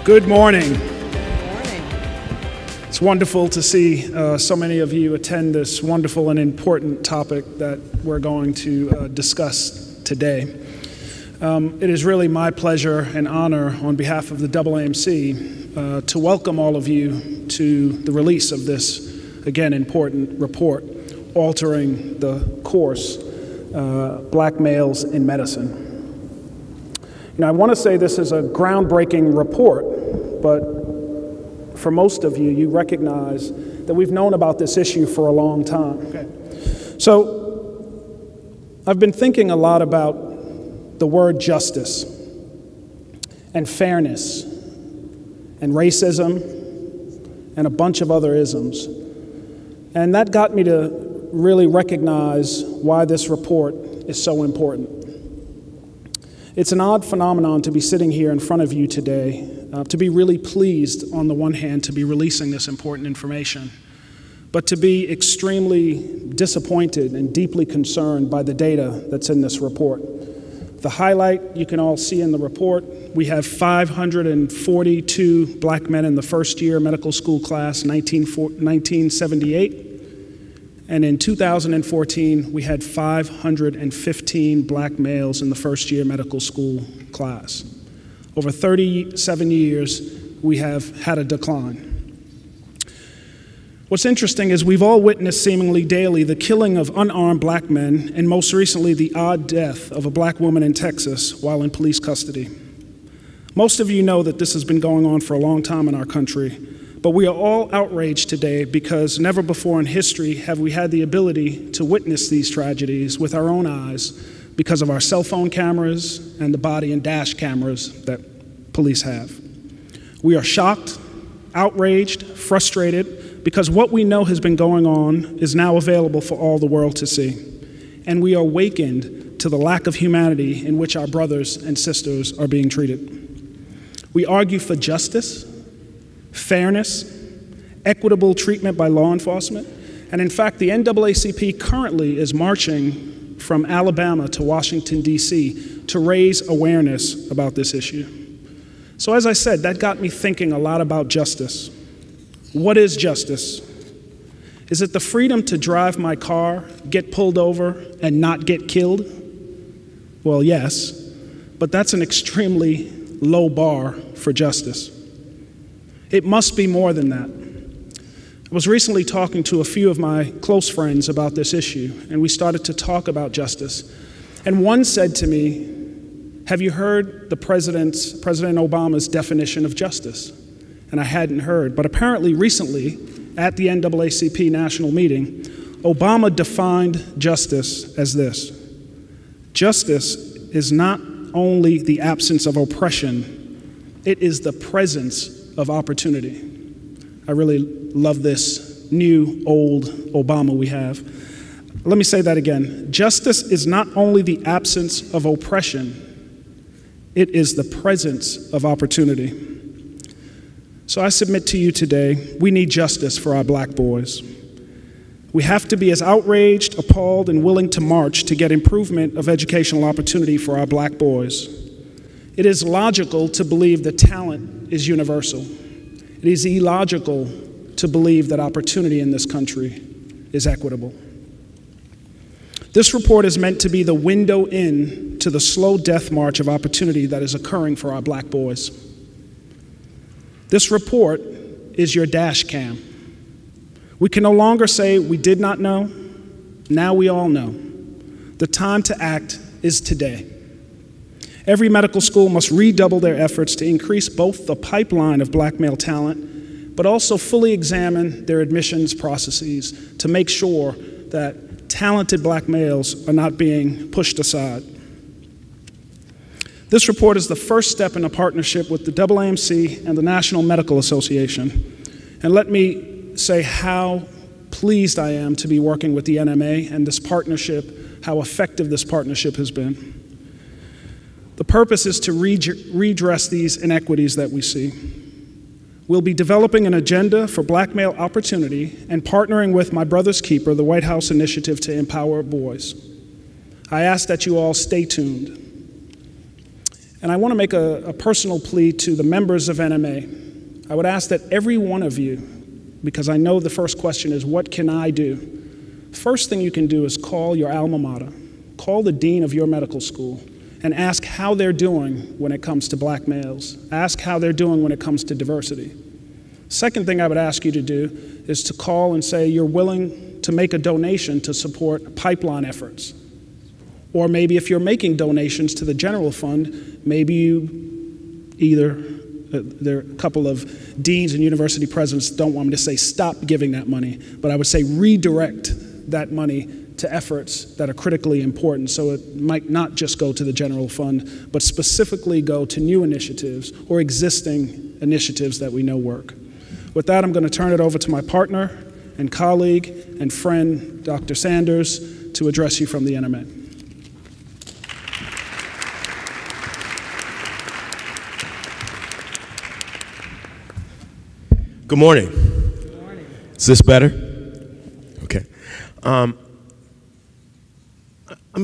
Good morning. Good morning. It's wonderful to see so many of you attend this wonderful and important topic that we're going to discuss today. It is really my pleasure and honor on behalf of the AAMC to welcome all of you to the release of this, again, important report, Altering the Course, Black Males in Medicine. Now, I want to say this is a groundbreaking report, but for most of you, you recognize that we've known about this issue for a long time. Okay. So, I've been thinking a lot about the word justice and fairness and racism and a bunch of other isms. And that got me to really recognize why this report is so important. It's an odd phenomenon to be sitting here in front of you today, to be really pleased on the one hand to be releasing this important information, but to be extremely disappointed and deeply concerned by the data that's in this report. The highlight you can all see in the report, we have 542 black men in the first year medical school class, 1978. And in 2014, we had 515 black males in the first year medical school class. Over 37 years, we have had a decline. What's interesting is we've all witnessed seemingly daily the killing of unarmed black men, and most recently the odd death of a black woman in Texas while in police custody. Most of you know that this has been going on for a long time in our country, but we are all outraged today because never before in history have we had the ability to witness these tragedies with our own eyes because of our cell phone cameras and the body and dash cameras that police have. We are shocked, outraged, frustrated, because what we know has been going on is now available for all the world to see. And we are awakened to the lack of humanity in which our brothers and sisters are being treated. We argue for justice, fairness, equitable treatment by law enforcement, and in fact, the NAACP currently is marching from Alabama to Washington, D.C. to raise awareness about this issue. So as I said, that got me thinking a lot about justice. What is justice? Is it the freedom to drive my car, get pulled over, and not get killed? Well, yes, but that's an extremely low bar for justice. It must be more than that. I was recently talking to a few of my close friends about this issue, and we started to talk about justice. And one said to me, "Have you heard President Obama's definition of justice?" And I hadn't heard, but apparently recently, at the NAACP national meeting, Obama defined justice as this: justice is not only the absence of oppression, it is the presence of opportunity. I really love this new, old Obama we have. Let me say that again. Justice is not only the absence of oppression, it is the presence of opportunity. So I submit to you today, we need justice for our black boys. We have to be as outraged, appalled, and willing to march to get improvement of educational opportunity for our black boys. It is logical to believe that talent is universal. It is illogical to believe that opportunity in this country is equitable. This report is meant to be the window in to the slow death march of opportunity that is occurring for our black boys. This report is your dash cam. We can no longer say we did not know. Now we all know. The time to act is today. Every medical school must redouble their efforts to increase both the pipeline of black male talent, but also fully examine their admissions processes to make sure that talented black males are not being pushed aside. This report is the first step in a partnership with the AAMC and the National Medical Association. And let me say how pleased I am to be working with the NMA and this partnership, how effective this partnership has been. The purpose is to redress these inequities that we see. We'll be developing an agenda for black male opportunity and partnering with My Brother's Keeper, the White House initiative to empower boys. I ask that you all stay tuned. And I want to make a personal plea to the members of NMA. I would ask that every one of you, because I know the first question is, what can I do? First thing you can do is call your alma mater, call the dean of your medical school, and ask how they're doing when it comes to black males. Ask how they're doing when it comes to diversity. Second thing I would ask you to do is to call and say you're willing to make a donation to support pipeline efforts. Or maybe if you're making donations to the general fund, maybe you either, there are a couple of deans and university presidents don't want me to say stop giving that money, but I would say redirect that money to efforts that are critically important, so it might not just go to the general fund, but specifically go to new initiatives or existing initiatives that we know work. With that, I'm going to turn it over to my partner and colleague and friend, Dr. Sanders, to address you from the NMA. Good morning. Good morning. Is this better? Okay. I'm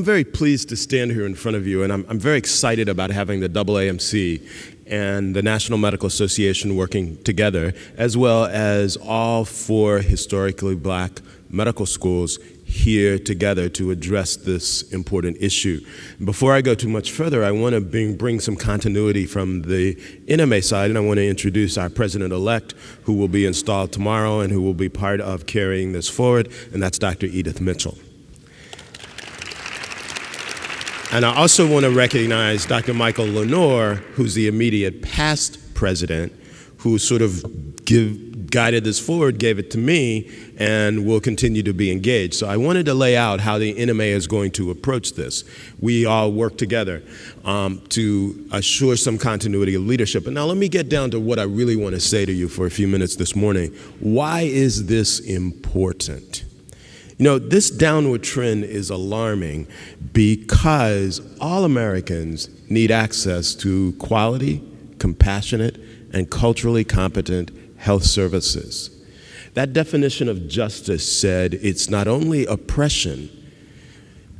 very pleased to stand here in front of you, and I'm very excited about having the AAMC and the National Medical Association working together, as well as all 4 historically black medical schools here together to address this important issue. Before I go too much further, I want to bring some continuity from the NMA side, and I want to introduce our president-elect, who will be installed tomorrow and who will be part of carrying this forward, and that's Dr. Edith Mitchell. And I also want to recognize Dr. Michael Lenore, who's the immediate past president, who sort of guided this forward, gave it to me, and will continue to be engaged. So I wanted to lay out how the NMA is going to approach this. We all work together to assure some continuity of leadership. And now let me get down to what I really want to say to you for a few minutes this morning. Why is this important? You know, this downward trend is alarming because all Americans need access to quality, compassionate, and culturally competent health services. That definition of justice said it's not only oppression,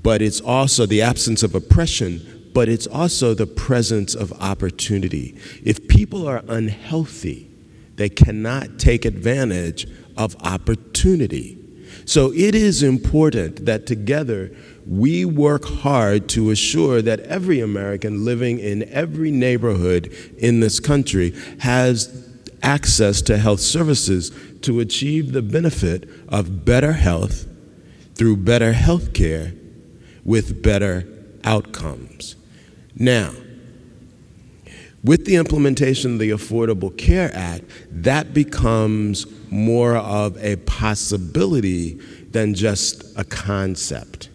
but it's also the absence of oppression, but it's also the presence of opportunity. If people are unhealthy, they cannot take advantage of opportunity. So it is important that together we work hard to assure that every American living in every neighborhood in this country has access to health services to achieve the benefit of better health through better health care with better outcomes. Now, with the implementation of the Affordable Care Act, that becomes more of a possibility than just a concept.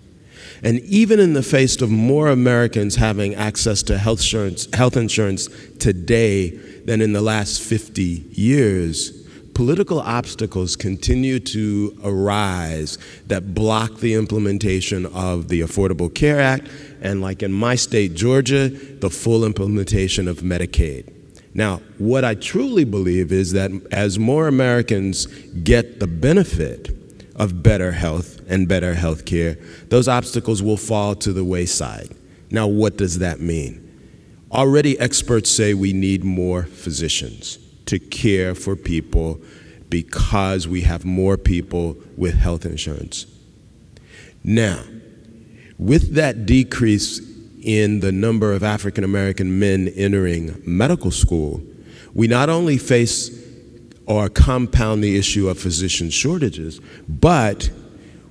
And even in the face of more Americans having access to health insurance today than in the last 50 years, political obstacles continue to arise that block the implementation of the Affordable Care Act, and like in my state, Georgia, the full implementation of Medicaid. Now, what I truly believe is that as more Americans get the benefit of better health and better health care, those obstacles will fall to the wayside. Now, what does that mean? Already experts say we need more physicians to care for people because we have more people with health insurance. Now, with that decrease in the number of African American men entering medical school, we not only face or compound the issue of physician shortages, but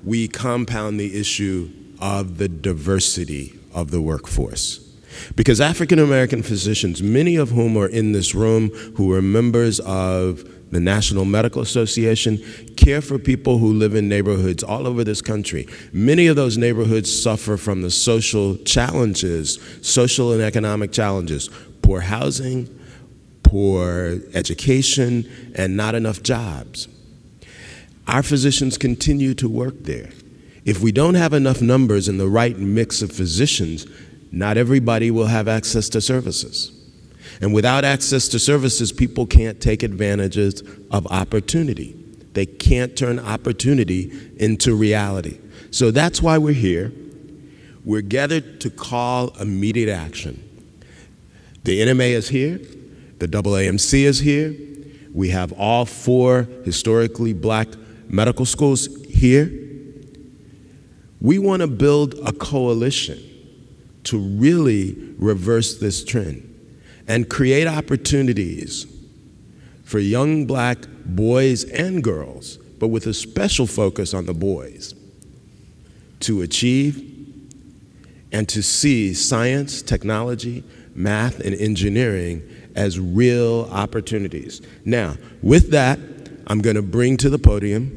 we compound the issue of the diversity of the workforce. Because African American physicians, many of whom are in this room, who are members of the National Medical Association, care for people who live in neighborhoods all over this country. Many of those neighborhoods suffer from the social challenges, social and economic challenges, poor housing, poor education, and not enough jobs. Our physicians continue to work there. If we don't have enough numbers and the right mix of physicians, not everybody will have access to services. And without access to services, people can't take advantages of opportunity. They can't turn opportunity into reality. So that's why we're here. We're gathered to call immediate action. The NMA is here, the AAMC is here, we have all 4 historically black medical schools here. We want to build a coalition to really reverse this trend and create opportunities for young black boys and girls, but with a special focus on the boys, to achieve and to see science, technology, math, and engineering as real opportunities. Now, with that, I'm going to bring to the podium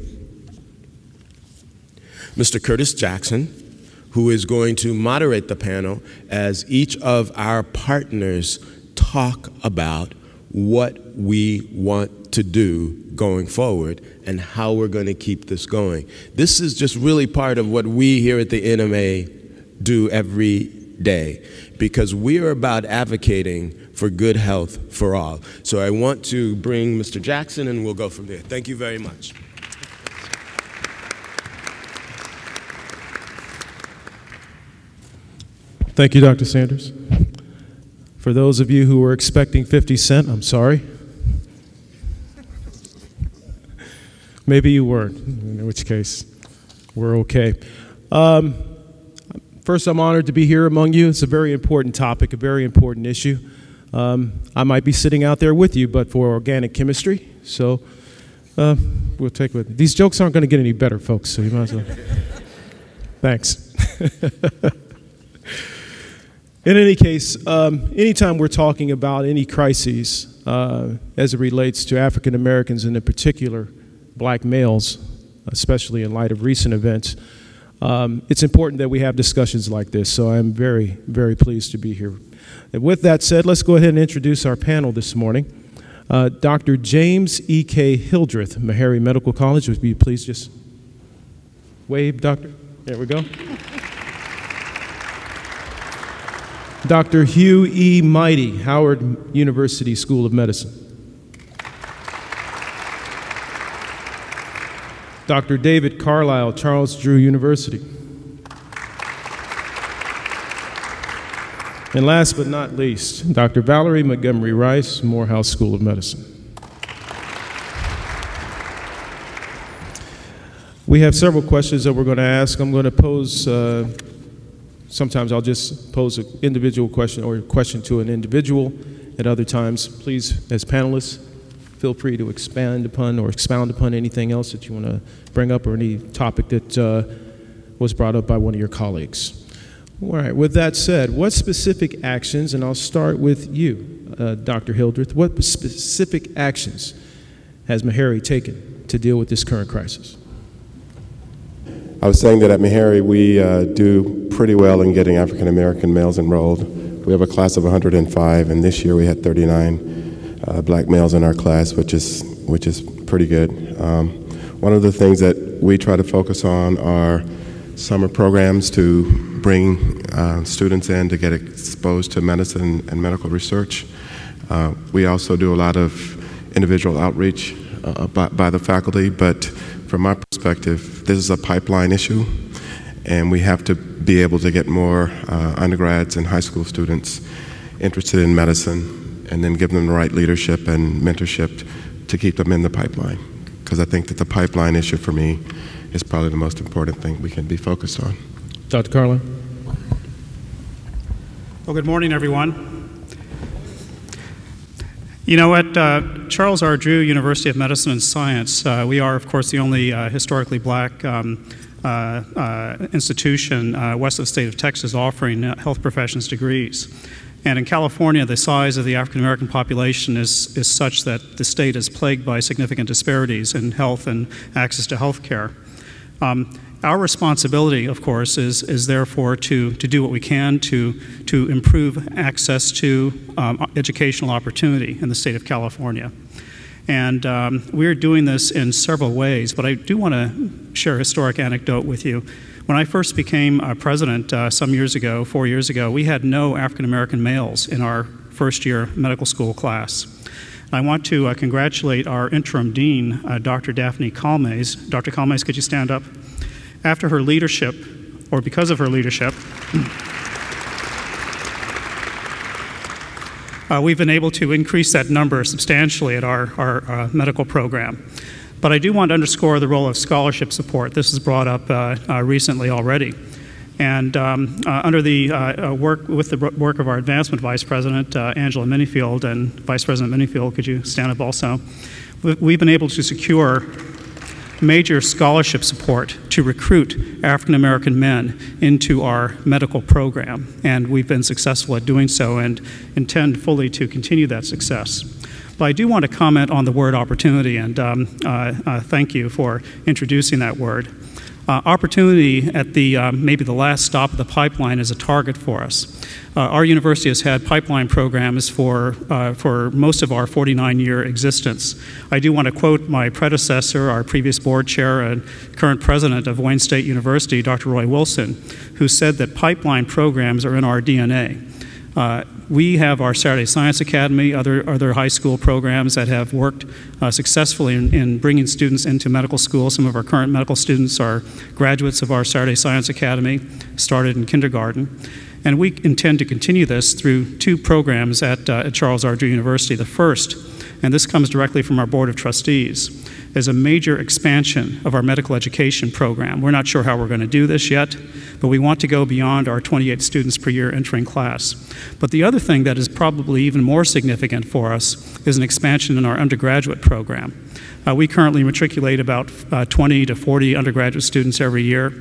Mr. Curtis Jackson, who is going to moderate the panel as each of our partners talk about what we want to do going forward and how we're going to keep this going. This is just really part of what we here at the NMA do every day, because we are about advocating for good health for all. So I want to bring Mr. Jackson and we'll go from there. Thank you very much. Thank you, Dr. Sanders. For those of you who were expecting 50 Cent, I'm sorry. Maybe you weren't, in which case, we're okay. First, I'm honored to be here among you. It's a very important topic, a very important issue. I might be sitting out there with you, but for organic chemistry, so we'll take with it. These jokes aren't going to get any better, folks, so you might as well. Thanks. In any case, anytime we're talking about any crises as it relates to African Americans and in particular black males, especially in light of recent events, it's important that we have discussions like this, so I'm very, very pleased to be here. And with that said, let's go ahead and introduce our panel this morning. Dr. James E.K. Hildreth, Meharry Medical College. Would you please just wave, Doctor? There we go. Dr. Hugh E. Mighty, Howard University School of Medicine. Dr. David Carlisle, Charles Drew University. And last but not least, Dr. Valerie Montgomery Rice, Morehouse School of Medicine. We have several questions that we're going to ask. I'm going to pose, sometimes I'll just pose an individual question or a question to an individual. At other times, please, as panelists, feel free to expand upon or expound upon anything else that you want to bring up or any topic that was brought up by one of your colleagues. All right, with that said, what specific actions, and I'll start with you, Dr. Hildreth, what specific actions has Meharry taken to deal with this current crisis? I was saying that at Meharry we do pretty well in getting African American males enrolled. We have a class of 105, and this year we had 39 black males in our class, which is pretty good. One of the things that we try to focus on are summer programs to bring students in to get exposed to medicine and medical research. We also do a lot of individual outreach by the faculty, but from my perspective, this is a pipeline issue, and we have to be able to get more undergrads and high school students interested in medicine and then give them the right leadership and mentorship to keep them in the pipeline. Because I think that the pipeline issue for me is probably the most important thing we can be focused on. Dr. Carlisle. Well, good morning, everyone. You know, at Charles R. Drew University of Medicine and Science, we are, of course, the only historically black institution west of the state of Texas offering health professions degrees. And in California, the size of the African American population is such that the state is plagued by significant disparities in health and access to health care. Our responsibility, of course, is therefore to do what we can to improve access to educational opportunity in the state of California. And we're doing this in several ways, but I do want to share a historic anecdote with you. When I first became president some years ago, 4 years ago, we had no African American males in our first year medical school class. I want to congratulate our interim dean, Dr. Daphne Calmes. Dr. Calmes, could you stand up? After her leadership, or because of her leadership, We've been able to increase that number substantially at our medical program. But I do want to underscore the role of scholarship support. This was brought up recently already. And under the work of our advancement Vice President, Angela Minifield, and Vice President Minifield, could you stand up also? We've been able to secure major scholarship support to recruit African American men into our medical program, and we've been successful at doing so and intend fully to continue that success. But I do want to comment on the word opportunity, and thank you for introducing that word. Opportunity at the maybe the last stop of the pipeline is a target for us. Our university has had pipeline programs for most of our 49-year existence. I do want to quote my predecessor, our previous board chair and current president of Wayne State University, Dr. Roy Wilson, who said that pipeline programs are in our DNA. We have our Saturday Science Academy, other high school programs that have worked successfully in bringing students into medical school. Some of our current medical students are graduates of our Saturday Science Academy, started in kindergarten. And we intend to continue this through two programs at Charles R. Drew University. The first, and this comes directly from our Board of Trustees, is a major expansion of our medical education program. We're not sure how we're going to do this yet, but we want to go beyond our 28 students per year entering class. But the other thing that is probably even more significant for us is an expansion in our undergraduate program. We currently matriculate about 20 to 40 undergraduate students every year.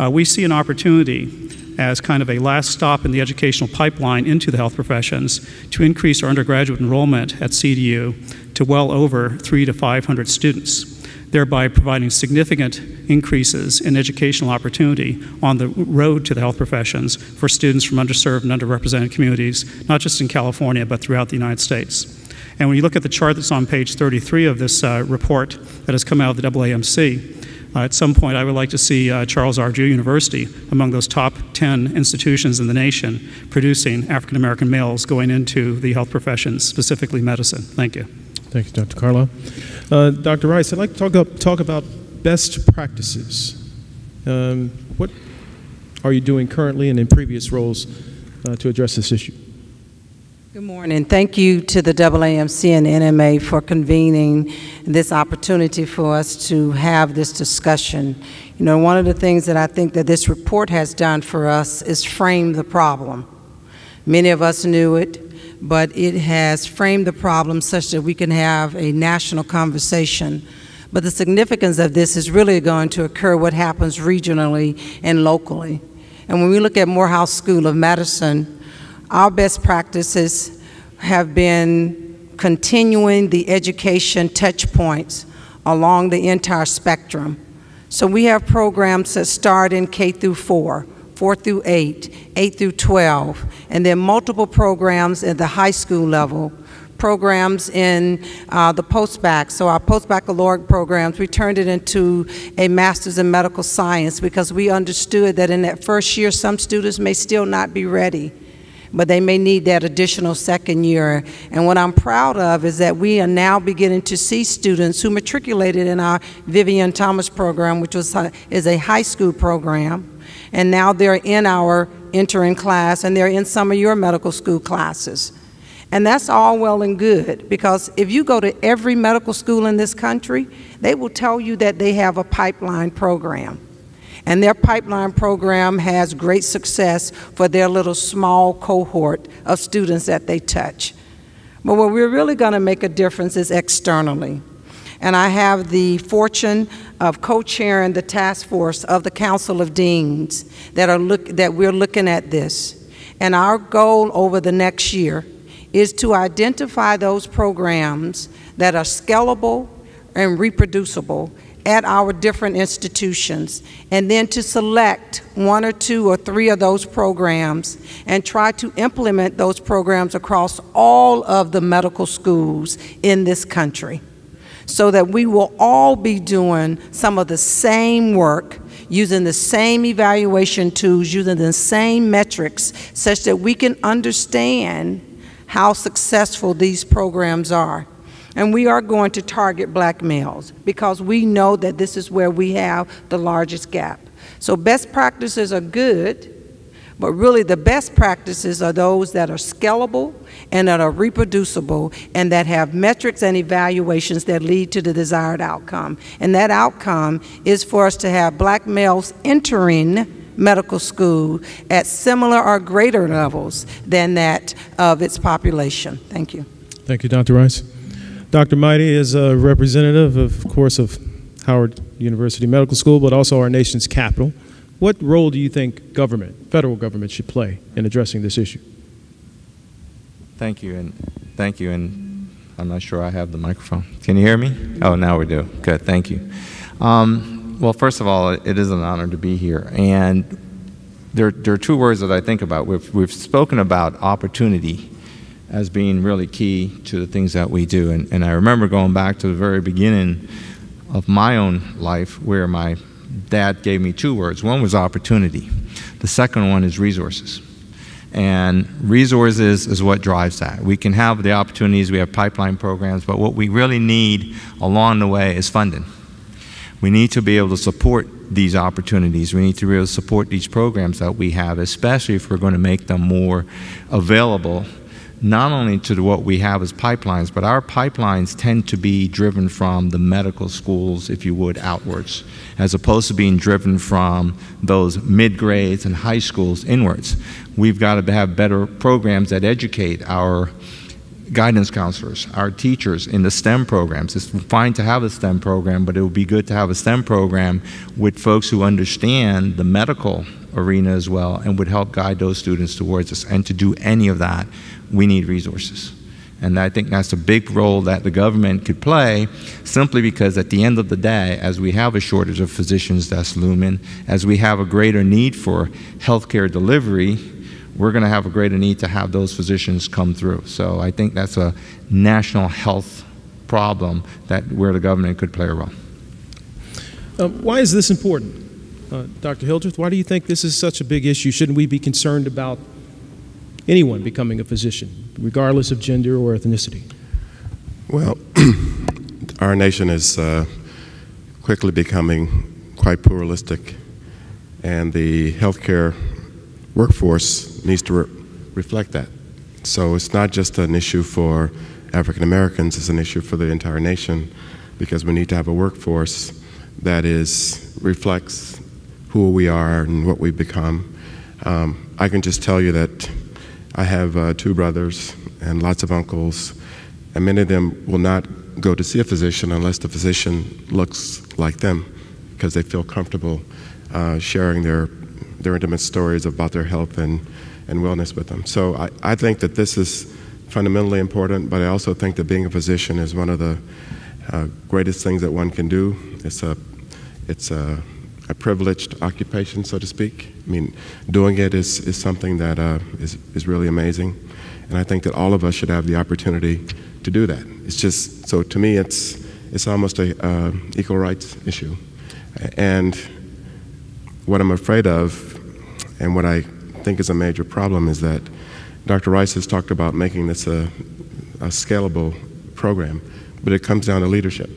We see an opportunity as kind of a last stop in the educational pipeline into the health professions to increase our undergraduate enrollment at CDU to well over 300 to 500 students, thereby providing significant increases in educational opportunity on the road to the health professions for students from underserved and underrepresented communities, not just in California, but throughout the United States. And when you look at the chart that's on page 33 of this report that has come out of the AAMC, at some point, I would like to see Charles R. Drew University among those top 10 institutions in the nation producing African American males going into the health professions, specifically medicine. Thank you. Thank you, Dr. Carlisle. Dr. Rice, I'd like to talk about best practices. What are you doing currently and in previous roles to address this issue? Good morning. Thank you to the AAMC and NMA for convening this opportunity for us to have this discussion. You know, one of the things that I think that this report has done for us is frame the problem. Many of us knew it, but it has framed the problem such that we can have a national conversation. But the significance of this is really going to occur what happens regionally and locally. And when we look at Morehouse School of Medicine, our best practices have been continuing the education touch points along the entire spectrum. So we have programs that start in K through 4, 4 through 8, 8 through 12, and then multiple programs at the high school level, programs in the post-bac. So our post-baccalaureate programs, we turned it into a master's in medical science because we understood that in that first year, some students may still not be ready, but they may need that additional second year. And what I'm proud of is that we are now beginning to see students who matriculated in our Vivian Thomas program, which is a high school program, and now they're in our entering class and they're in some of your medical school classes. And that's all well and good, because if you go to every medical school in this country, they will tell you that they have a pipeline program. And their pipeline program has great success for their little small cohort of students that they touch. But where we're really going to make a difference is externally. And I have the fortune of co-chairing the task force of the Council of Deans that we're looking at this. And our goal over the next year is to identify those programs that are scalable and reproducible at our different institutions, and then to select 1 or 2 or 3 of those programs and try to implement those programs across all of the medical schools in this country, so that we will all be doing some of the same work, using the same evaluation tools, using the same metrics, such that we can understand how successful these programs are. And we are going to target black males because we know that this is where we have the largest gap. So best practices are good, But really the best practices are those that are scalable and that are reproducible and that have metrics and evaluations that lead to the desired outcome. And that outcome is for us to have black males entering medical school at similar or greater levels than that of its population. Thank you. Thank you, Dr. Rice. Dr. Mighty is a representative, of course, of Howard University Medical School, but also our nation's capital. What role do you think government, federal government, should play in addressing this issue? Thank you, and I'm not sure I have the microphone. Can you hear me? Oh, now we do. Good, thank you. Well, first of all, it is an honor to be here, and there are two words that I think about. We've spoken about opportunity as being really key to the things that we do, and I remember going back to the very beginning of my own life where my dad gave me two words. One was opportunity. The second one is resources. And resources is what drives that. We can have the opportunities, we have pipeline programs, but what we really need along the way is funding. We need to be able to support these opportunities. We need to be able to support these programs that we have, especially if we're going to make them more available, not only to what we have as pipelines, but our pipelines tend to be driven from the medical schools, if you would, outwards, as opposed to being driven from those mid-grades and high schools inwards. We've got to have better programs that educate our guidance counselors, our teachers in the STEM programs. It's fine to have a STEM program, but it would be good to have a STEM program with folks who understand the medical arena as well and would help guide those students towards us. And to do any of that, we need resources. And I think that's a big role that the government could play, simply because at the end of the day, as we have a shortage of physicians that's looming, as we have a greater need for healthcare delivery, we're going to have a greater need to have those physicians come through. So I think that's a national health problem where the government could play a role. Why is this important? Dr. Hildreth, why do you think this is such a big issue? Shouldn't we be concerned about anyone becoming a physician, regardless of gender or ethnicity? Well, our nation is quickly becoming quite pluralistic, and the healthcare workforce needs to reflect that. So it's not just an issue for African Americans, it's an issue for the entire nation, because we need to have a workforce that reflects who we are and what we've become. I can just tell you that I have 2 brothers and lots of uncles, and many of them will not go to see a physician unless the physician looks like them, because they feel comfortable sharing their intimate stories about their health and wellness with them. So I think that this is fundamentally important, but I also think that being a physician is one of the greatest things that one can do. It's a privileged occupation, so to speak. I mean, doing it is something that is really amazing, and I think that all of us should have the opportunity to do that. It's just, so to me, it's almost a equal rights issue. And what I'm afraid of, and what I think is a major problem, is that Dr. Rice has talked about making this a scalable program, but it comes down to leadership.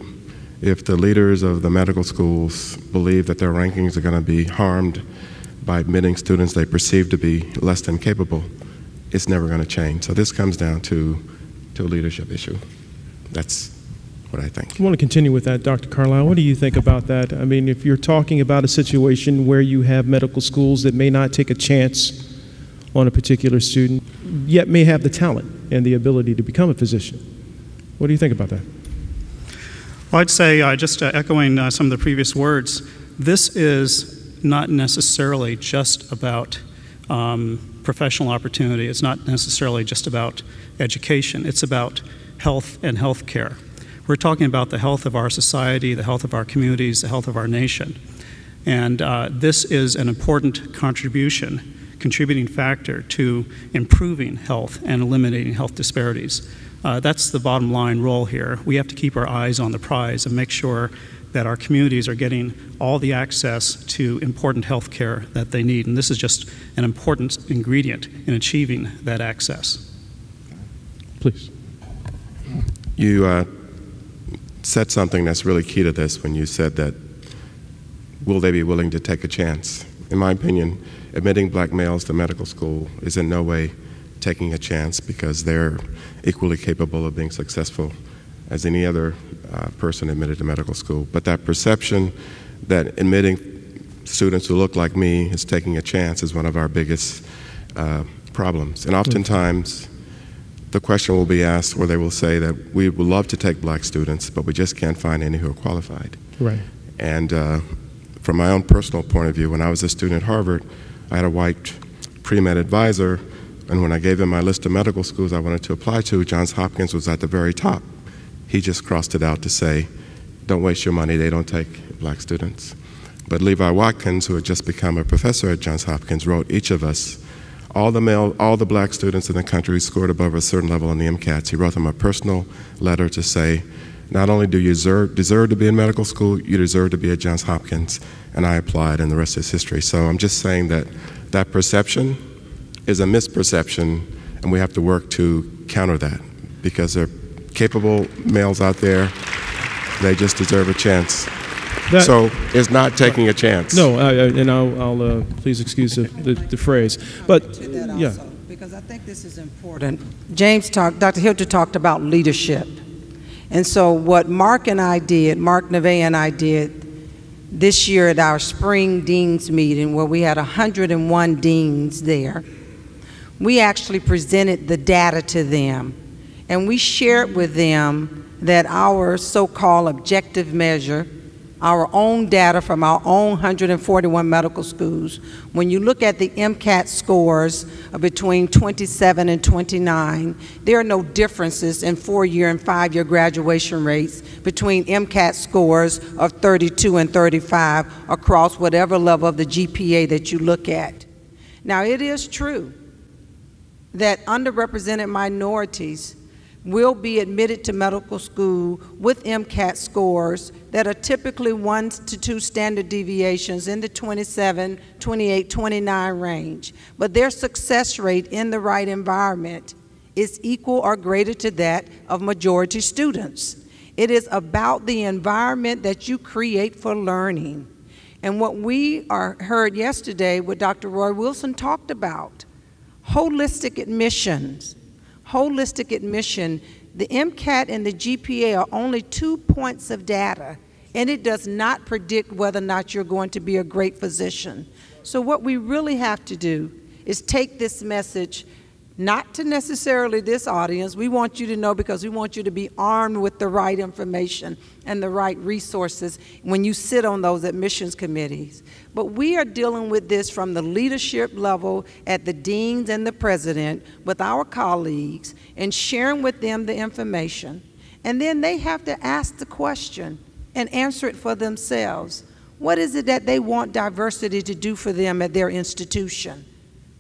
If the leaders of the medical schools believe that their rankings are going to be harmed by admitting students they perceive to be less than capable, it's never going to change. So this comes down to a leadership issue. That's what I think. I want to continue with that, Dr. Carlisle. What do you think about that? I mean, if you're talking about a situation where you have medical schools that may not take a chance on a particular student, yet may have the talent and the ability to become a physician, what do you think about that? Well, I'd say, just echoing some of the previous words, this is not necessarily just about professional opportunity. It's not necessarily just about education. It's about health and health care. We're talking about the health of our society, the health of our communities, the health of our nation. And this is an important contributing factor to improving health and eliminating health disparities. That's the bottom line role here. We have to keep our eyes on the prize and make sure that our communities are getting all the access to important health care that they need. And this is just an important ingredient in achieving that access. Please. You said something that's really key to this when you said that, will they be willing to take a chance? in my opinion, admitting black males to medical school is in no way taking a chance, because they're equally capable of being successful as any other person admitted to medical school. But that perception that admitting students who look like me is taking a chance is one of our biggest problems. And oftentimes, the question will be asked, or they will say that we would love to take black students, but we just can't find any who are qualified. Right. And from my own personal point of view, when I was a student at Harvard, I had a white pre-med advisor, and when I gave him my list of medical schools I wanted to apply to, Johns Hopkins was at the very top. He just crossed it out to say, don't waste your money, they don't take black students. But Levi Watkins, who had just become a professor at Johns Hopkins, wrote each of us, all the black students in the country who scored above a certain level on the MCATs, he wrote them a personal letter to say, not only do you deserve to be in medical school, you deserve to be at Johns Hopkins. And I applied, and the rest is history. So I'm just saying that that perception is a misperception, and we have to work to counter that, because there are capable males out there. They just deserve a chance. So it's not taking a chance. No, and I'll please excuse the phrase. But yeah, because I think this is important. Dr. Hildreth talked about leadership. And so what Mark and I did, Mark Neve and I did this year at our spring deans meeting, where we had 101 deans there, we actually presented the data to them. And we shared with them that our so-called objective measure, our own data from our own 141 medical schools, when you look at the MCAT scores of between 27 and 29, there are no differences in 4-year and 5-year graduation rates between MCAT scores of 32 and 35 across whatever level of the GPA that you look at. Now, it is true that underrepresented minorities will be admitted to medical school with MCAT scores that are typically 1 to 2 standard deviations in the 27, 28, 29 range. But their success rate in the right environment is equal or greater to that of majority students. It is about the environment that you create for learning. And what we heard yesterday, what Dr. Roy Wilson talked about, holistic admissions. Holistic admission, the MCAT and the GPA are only 2 points of data, and it does not predict whether or not you're going to be a great physician. So what we really have to do is take this message, not to necessarily this audience. We want you to know, because we want you to be armed with the right information and the right resources when you sit on those admissions committees. But we are dealing with this from the leadership level at the deans and the president with our colleagues and sharing with them the information. And then they have to ask the question and answer it for themselves. What is it that they want diversity to do for them at their institution?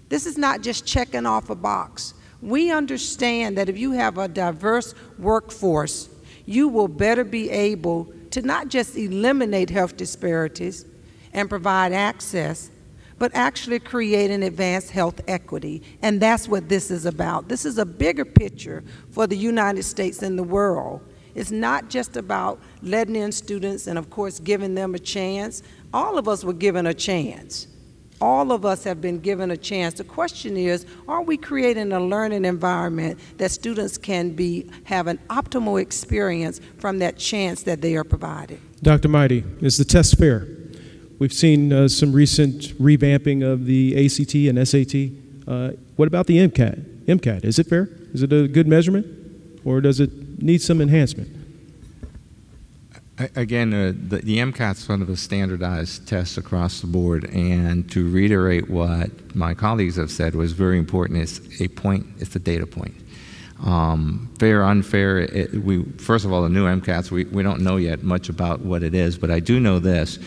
This is not just checking off a box. We understand that if you have a diverse workforce, you will better be able to not just eliminate health disparities and provide access, but actually create an advanced health equity. And that's what this is about. This is a bigger picture for the United States and the world. It's not just about letting in students and, of course, giving them a chance. All of us were given a chance. All of us have been given a chance. The question is, are we creating a learning environment that students can have an optimal experience from that chance that they are provided? Dr. Mighty, is the test fair? We've seen some recent revamping of the ACT and SAT. What about the MCAT? MCAT, is it fair? Is it a good measurement, or does it need some enhancement? Again, the MCAT's sort of a standardized test across the board, and to reiterate what my colleagues have said was very important, it's a data point. Fair, unfair, first of all, the new MCATs, we don't know yet much about what it is, but I do know this.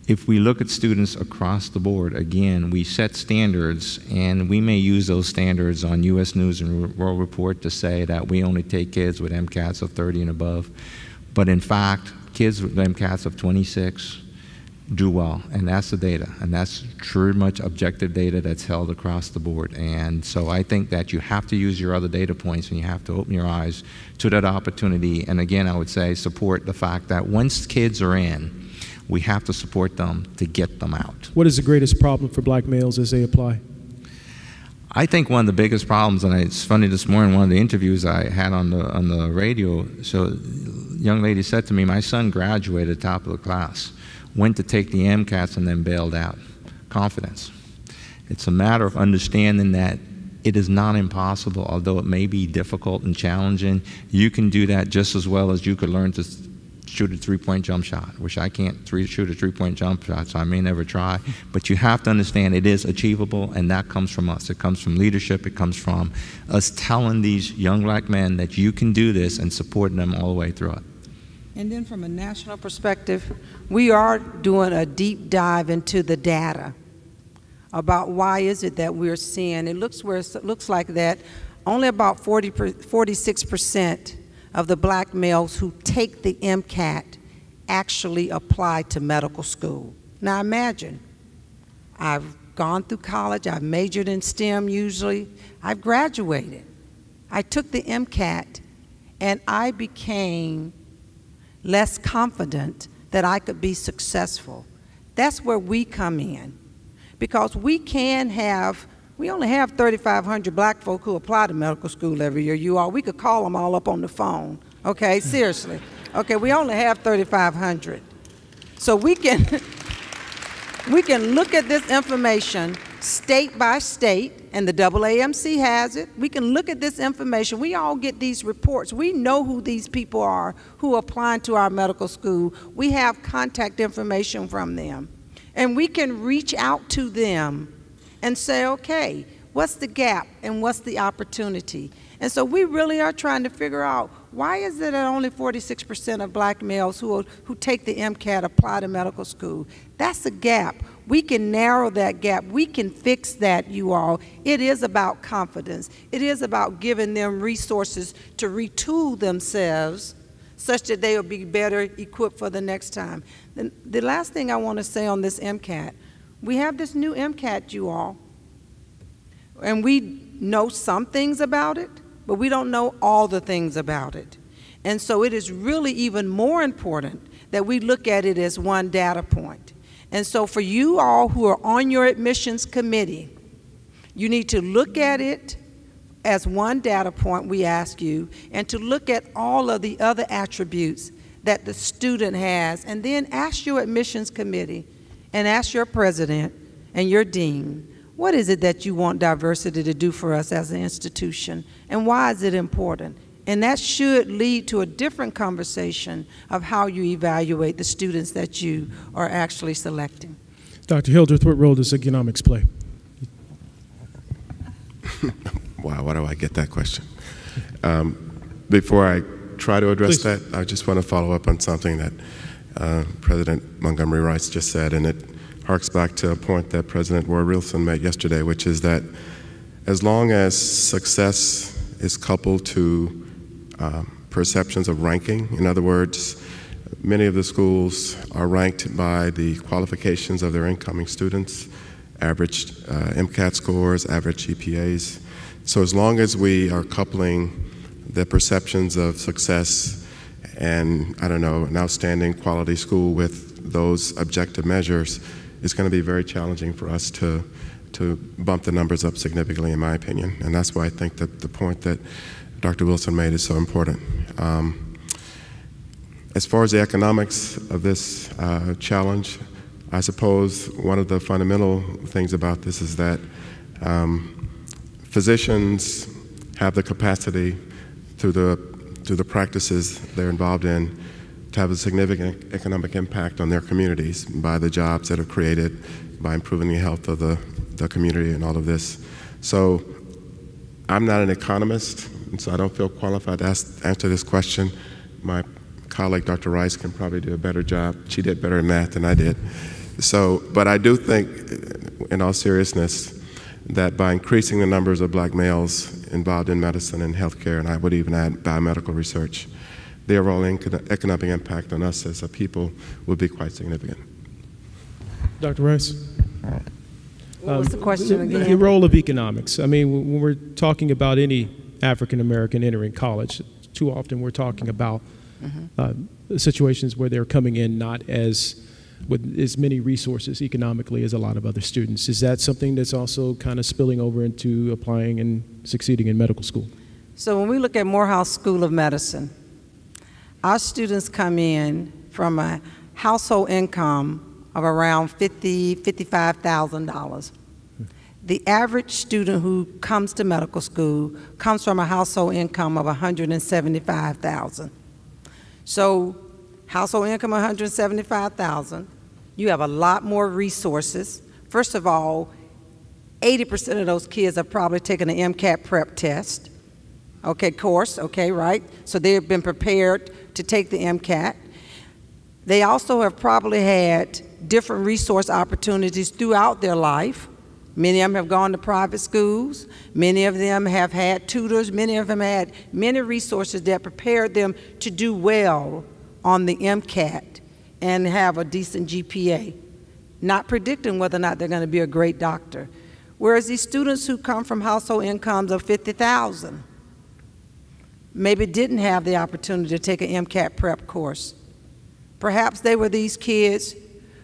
If we look at students across the board, again, we set standards, and we may use those standards on U.S. News and World Report to say that we only take kids with MCATs of 30 and above. But in fact, kids with MCATs of 26 do well, and that's the data, and that's pretty much objective data that's held across the board. And so I think that you have to use your other data points, and you have to open your eyes to that opportunity. And again, I would say support the fact that once kids are in, We have to support them to get them out. What is the greatest problem for black males as they apply? I think one of the biggest problems, and it's funny, this morning, one of the interviews I had on the radio, so a young lady said to me, my son graduated at the top of the class, went to take the MCATs and then bailed out. Confidence. It's a matter of understanding that it is not impossible, although it may be difficult and challenging. You can do that just as well as you could learn to shoot a three-point jump shot, which I can't shoot a three-point jump shot, so I may never try. But you have to understand it is achievable, and that comes from us. It comes from leadership. It comes from us telling these young black men that you can do this and supporting them all the way through it. And then from a national perspective, we are doing a deep dive into the data about why is it that we're seeing, it looks like that only about 46% of the black males who take the MCAT actually apply to medical school. Now imagine, I've gone through college, I've majored in STEM usually, I've graduated. I took the MCAT and I became less confident that I could be successful. That's where we come in. Because we only have 3,500 black folk who apply to medical school every year. We could call them all up on the phone, okay, seriously. Okay, we only have 3,500. So we can look at this information state by state, and the AAMC has it. We can look at this information. We all get these reports. We know who these people are who apply to our medical school. We have contact information from them. And we can reach out to them and say, okay, what's the gap and what's the opportunity? And so we really are trying to figure out, why is it that only 46% of black males who take the MCAT apply to medical school? That's a gap. We can narrow that gap. We can fix that, you all. It is about confidence. It is about giving them resources to retool themselves such that they will be better equipped for the next time. The last thing I want to say on this MCAT, we have this new MCAT, you all, and we know some things about it, but we don't know all the things about it. And so it is really even more important that we look at it as one data point. And so for you all who are on your admissions committee, you need to look at it as one data point, we ask you, and to look at all of the other attributes that the student has, and then ask your admissions committee and ask your president and your dean, what is it that you want diversity to do for us as an institution, and why is it important? And that should lead to a different conversation of how you evaluate the students that you are actually selecting. Dr. Hildreth, what role does economics play? Wow, why do I get that question? Before I try to address that, I just want to follow up on something that President Montgomery Rice just said, and it harks back to a point that President Woodrow Wilson made yesterday, which is that as long as success is coupled to perceptions of ranking, in other words, many of the schools are ranked by the qualifications of their incoming students, average MCAT scores, average GPAs. So as long as we are coupling the perceptions of success and, I don't know, an outstanding quality school with those objective measures, it's going to be very challenging for us to bump the numbers up significantly, in my opinion. And that's why I think that the point that Dr. Wilson made is so important. As far as the economics of this challenge, I suppose one of the fundamental things about this is that physicians have the capacity through the practices they're involved in to have a significant economic impact on their communities by the jobs that are created, by improving the health of the community and all of this. So I'm not an economist, and so I don't feel qualified to answer this question. My colleague, Dr. Rice, can probably do a better job. She did better in math than I did. So, but I do think, in all seriousness, that by increasing the numbers of black males involved in medicine and healthcare, and I would even add biomedical research, the overall economic impact on us as a people would be quite significant. Dr. Rice? What was the question again? The role of economics. I mean, when we're talking about any African American entering college, too often we're talking about situations where they're coming in not as with as many resources economically as a lot of other students. Is that something that's also kind of spilling over into applying and succeeding in medical school? So when we look at Morehouse School of Medicine, our students come in from a household income of around $55,000. The average student who comes to medical school comes from a household income of $175,000. So household income of $175,000, you have a lot more resources. First of all, 80% of those kids have probably taken an MCAT prep test, course, right? So they've been prepared to take the MCAT. They also have probably had different resource opportunities throughout their life. Many of them have gone to private schools. Many of them have had tutors. Many of them had many resources that prepared them to do well on the MCAT and have a decent GPA, not predicting whether or not they're going to be a great doctor. Whereas these students who come from household incomes of $50,000 maybe didn't have the opportunity to take an MCAT prep course. Perhaps they were these kids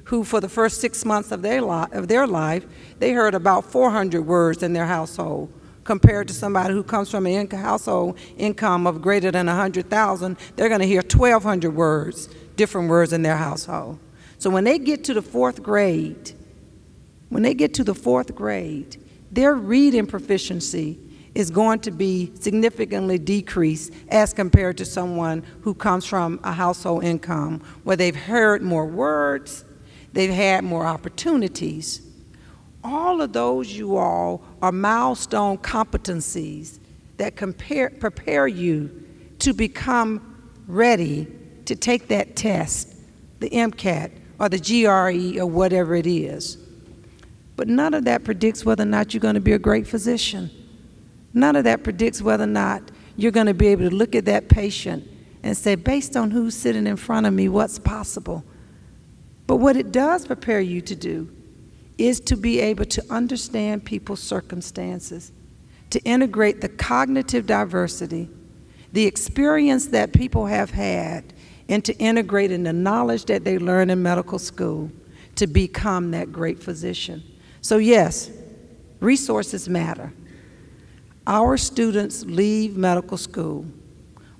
who for the first 6 months of their life, they heard about 400 words in their household, compared to somebody who comes from an household income of greater than 100,000, they're going to hear 1,200 words, different words in their household. So when they get to the fourth grade, their reading proficiency is going to be significantly decreased as compared to someone who comes from a household income where they've heard more words, they've had more opportunities. All of those, you all, are milestone competencies that prepare you to become ready to take that test, the MCAT or the GRE or whatever it is. But none of that predicts whether or not you're going to be a great physician. None of that predicts whether or not you're going to be able to look at that patient and say, based on who's sitting in front of me, what's possible? But what it does prepare you to do is to be able to understand people's circumstances, to integrate the cognitive diversity, the experience that people have had, and to integrate in the knowledge that they learn in medical school to become that great physician. So yes, resources matter. Our students leave medical school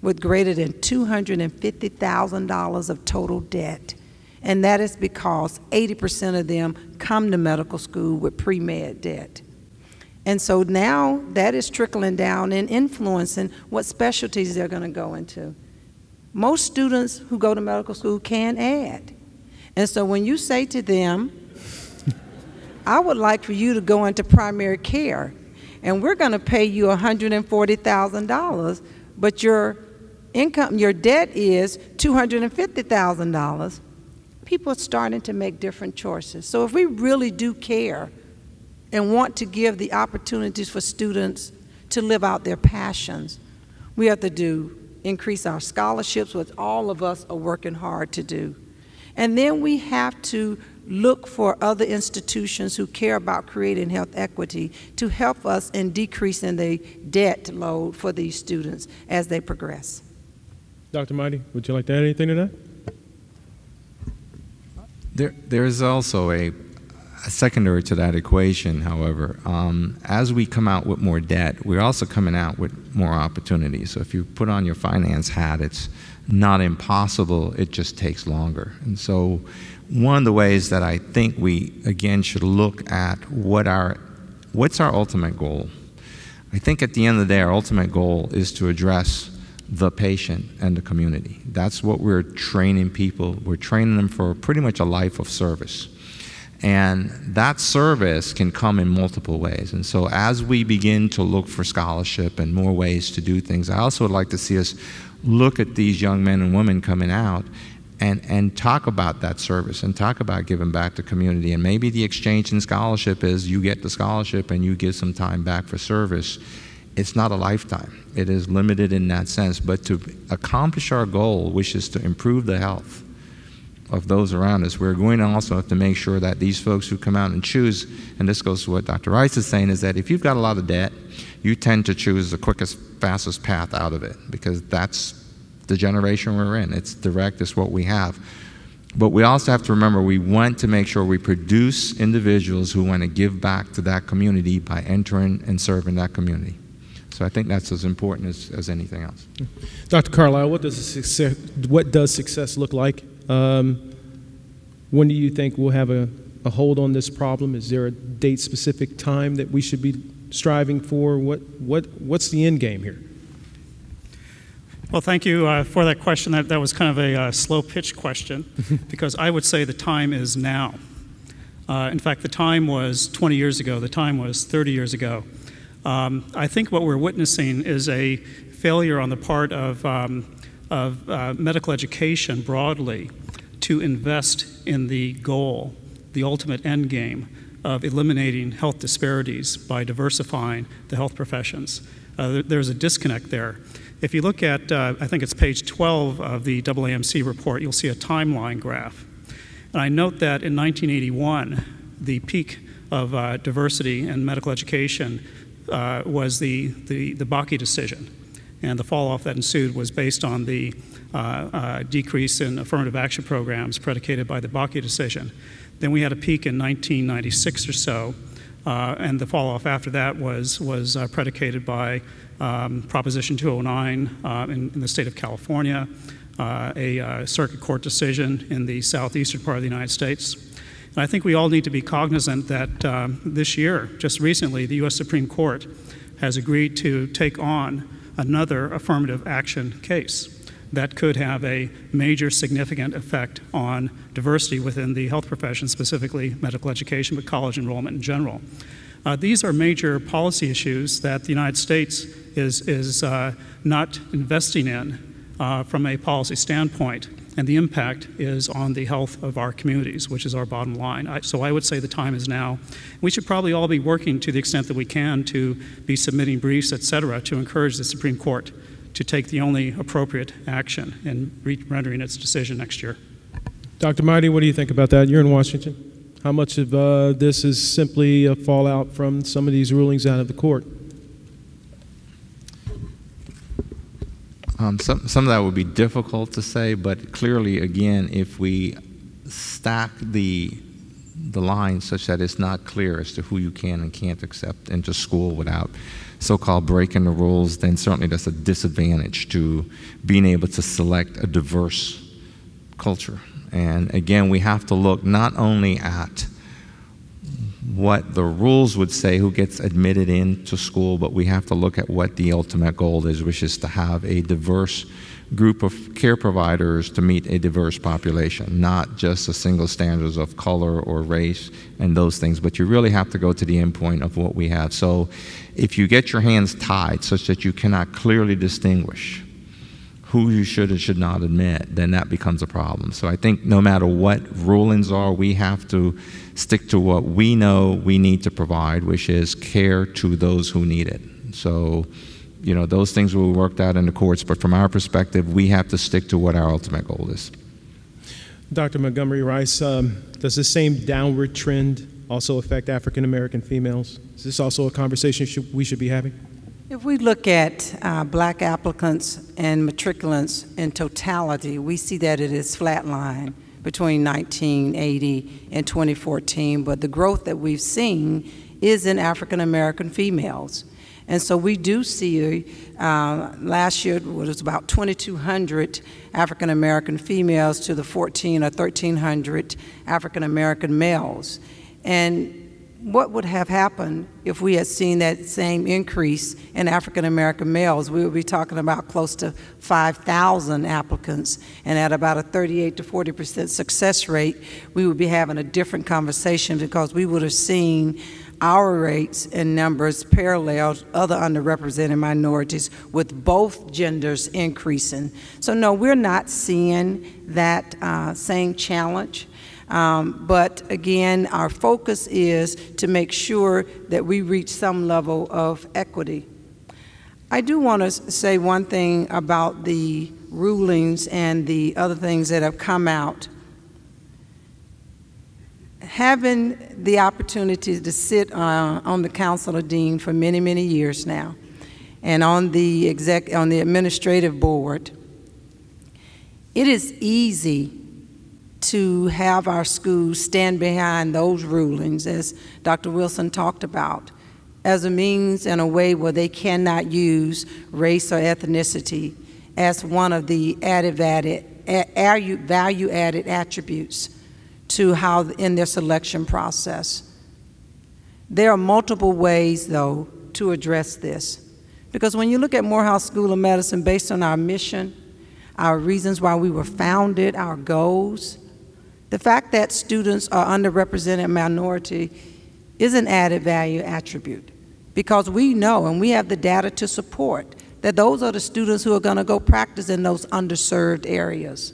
with greater than $250,000 of total debt. And that is because 80% of them come to medical school with pre-med debt. And so now that is trickling down and influencing what specialties they're going to go into. Most students who go to medical school can add. And so when you say to them, I would like for you to go into primary care, and we're going to pay you $140,000, but your income, your debt is $250,000, people are starting to make different choices. So if we really do care and want to give the opportunities for students to live out their passions, we have to increase our scholarships, which all of us are working hard to do. And then we have to look for other institutions who care about creating health equity to help us in decreasing the debt load for these students as they progress. Dr. Mighty, would you like to add anything to that? There's also a secondary to that equation, however. As we come out with more debt, we're also coming out with more opportunities. So if you put on your finance hat, it's not impossible, it just takes longer. And so one of the ways that I think we, again, should look at what's our ultimate goal. I think at the end of the day, our ultimate goal is to address the patient and the community. That's what we're training people. We're training them for pretty much a life of service. And that service can come in multiple ways. And so as we begin to look for scholarship and more ways to do things, I also would like to see us look at these young men and women coming out and talk about that service and talk about giving back to community. And maybe the exchange in scholarship is you get the scholarship and you give some time back for service. It's not a lifetime. It is limited in that sense. But to accomplish our goal, which is to improve the health of those around us, we're going to also have to make sure that these folks who come out and choose, and this goes to what Dr. Rice is saying, is that if you've got a lot of debt, you tend to choose the quickest, fastest path out of it, because that's the generation we're in. It's direct, it's what we have. But we also have to remember we want to make sure we produce individuals who want to give back to that community by entering and serving that community. So I think that's as important as anything else. Dr. Carlisle, what does success look like? When do you think we'll have a hold on this problem? Is there a date-specific time that we should be striving for? What's the end game here? Well, thank you for that question. That was kind of a slow-pitch question, because I would say the time is now. In fact, the time was 20 years ago. The time was 30 years ago. I think what we're witnessing is a failure on the part of medical education broadly to invest in the goal, the ultimate end game of eliminating health disparities by diversifying the health professions. There's a disconnect there. If you look at, I think it's page 12 of the AAMC report, you'll see a timeline graph. And I note that in 1981, the peak of diversity in medical education was the M.D.M.B.A decision. And the fall off that ensued was based on the decrease in affirmative action programs predicated by the M.D.M.B.A decision. Then we had a peak in 1996 or so, and the fall off after that was predicated by Proposition 209 in the state of California, a circuit court decision in the southeastern part of the United States. And I think we all need to be cognizant that this year, just recently, the U.S. Supreme Court has agreed to take on another affirmative action case that could have a major significant effect on diversity within the health profession, specifically medical education, but college enrollment in general. These are major policy issues that the United States is not investing in from a policy standpoint, and the impact is on the health of our communities, which is our bottom line. So I would say the time is now. We should probably all be working to the extent that we can to be submitting briefs, et cetera, to encourage the Supreme Court to take the only appropriate action in rendering its decision next year. Dr. Marty, what do you think about that? You're in Washington. How much of this is simply a fallout from some of these rulings out of the court? Some of that would be difficult to say, but clearly, again, if we stack the line such that it's not clear as to who you can and can't accept into school without so-called breaking the rules, then certainly that's a disadvantage to being able to select a diverse culture. And again, we have to look not only at what the rules would say who gets admitted into school, but we have to look at what the ultimate goal is, which is to have a diverse group of care providers to meet a diverse population, not just the single standards of color or race and those things, but you really have to go to the end point of what we have. So if you get your hands tied such that you cannot clearly distinguish who you should and should not admit, then that becomes a problem. So I think no matter what rulings are, we have to stick to what we know we need to provide, which is care to those who need it. So, you know, those things will be worked out in the courts, but from our perspective, we have to stick to what our ultimate goal is. Dr. Montgomery Rice, does the same downward trend also affect African American females? Is this also a conversation we should be having? If we look at black applicants and matriculants in totality, we see that it is flatline between 1980 and 2014, but the growth that we've seen is in African American females. And so we do see, last year it was about 2,200 African American females to the 1,400 or 1,300 African American males. And what would have happened if we had seen that same increase in African American males? We would be talking about close to 5,000 applicants, and at about a 38 to 40% success rate, we would be having a different conversation, because we would have seen our rates and numbers parallel other underrepresented minorities, with both genders increasing. So no, we're not seeing that same challenge. But again, our focus is to make sure that we reach some level of equity. I do want to say one thing about the rulings and the other things that have come out. Having the opportunity to sit on the Council of Dean for many, many years now, and on the administrative board, it is easy to have our schools stand behind those rulings, as Dr. Wilson talked about, as a means and a way where they cannot use race or ethnicity as one of the value-added attributes to how in their selection process. There are multiple ways, though, to address this. Because when you look at Morehouse School of Medicine, based on our mission, our reasons why we were founded, our goals, the fact that students are underrepresented minority is an added value attribute. Because we know, and we have the data to support, that those are the students who are going to go practice in those underserved areas.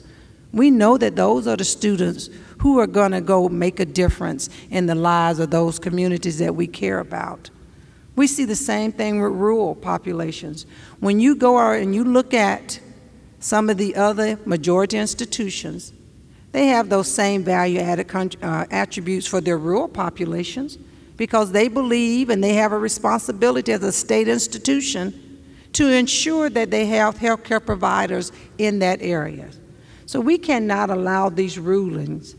We know that those are the students who are going to go make a difference in the lives of those communities that we care about. We see the same thing with rural populations. When you go out and you look at some of the other majority institutions, they have those same value-added attributes for their rural populations, because they believe and they have a responsibility as a state institution to ensure that they have healthcare providers in that area. So we cannot allow these rulings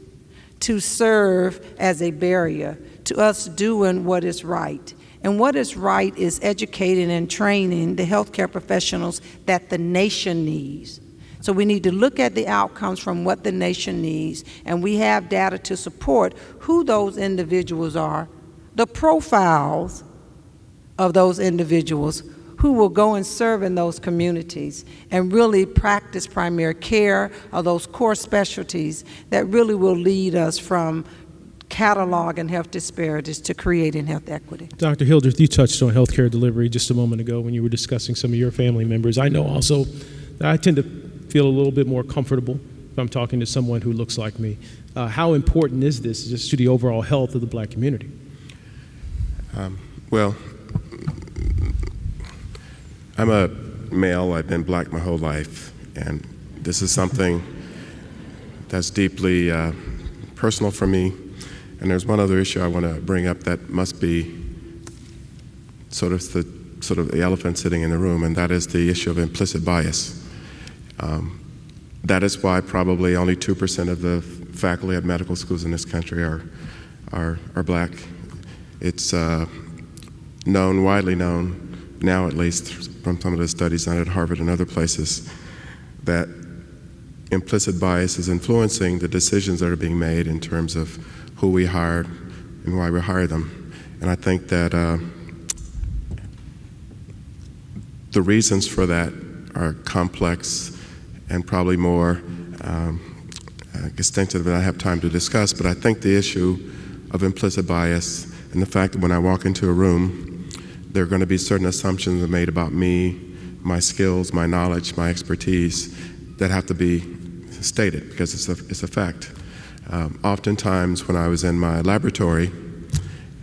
to serve as a barrier to us doing what is right. And what is right is educating and training the healthcare professionals that the nation needs. So we need to look at the outcomes from what the nation needs, and we have data to support who those individuals are, the profiles of those individuals who will go and serve in those communities and really practice primary care or those core specialties that really will lead us from cataloging health disparities to creating health equity. Dr. Hildreth, you touched on healthcare delivery just a moment ago when you were discussing some of your family members. I know also that I tend to feel a little bit more comfortable if I'm talking to someone who looks like me. How important is this just to the overall health of the Black community? Well, I'm a male. I've been Black my whole life, and this is something that's deeply personal for me. And there's one other issue I want to bring up that must be sort of the elephant sitting in the room, and that is the issue of implicit bias. That is why probably only 2% of the faculty at medical schools in this country are Black. It's known, widely known, now at least from some of the studies done at Harvard and other places, that implicit bias is influencing the decisions that are being made in terms of who we hired and why we hire them. And I think that the reasons for that are complex and probably more extensive than I have time to discuss, but I think the issue of implicit bias and the fact that when I walk into a room, there are going to be certain assumptions that are made about me, my skills, my knowledge, my expertise that have to be stated because it's a fact. Oftentimes when I was in my laboratory,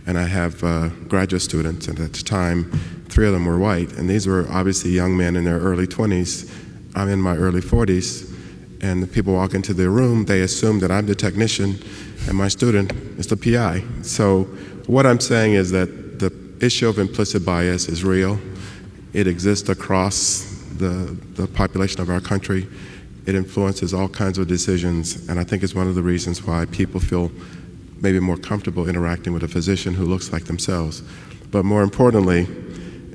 and I have graduate students, and at the time 3 of them were white, and these were obviously young men in their early 20s. I'm in my early 40s, and the people walk into the room, they assume that I'm the technician and my student is the PI. So what I'm saying is that the issue of implicit bias is real. It exists across the population of our country. It influences all kinds of decisions, and I think it's one of the reasons why people feel maybe more comfortable interacting with a physician who looks like themselves. But more importantly,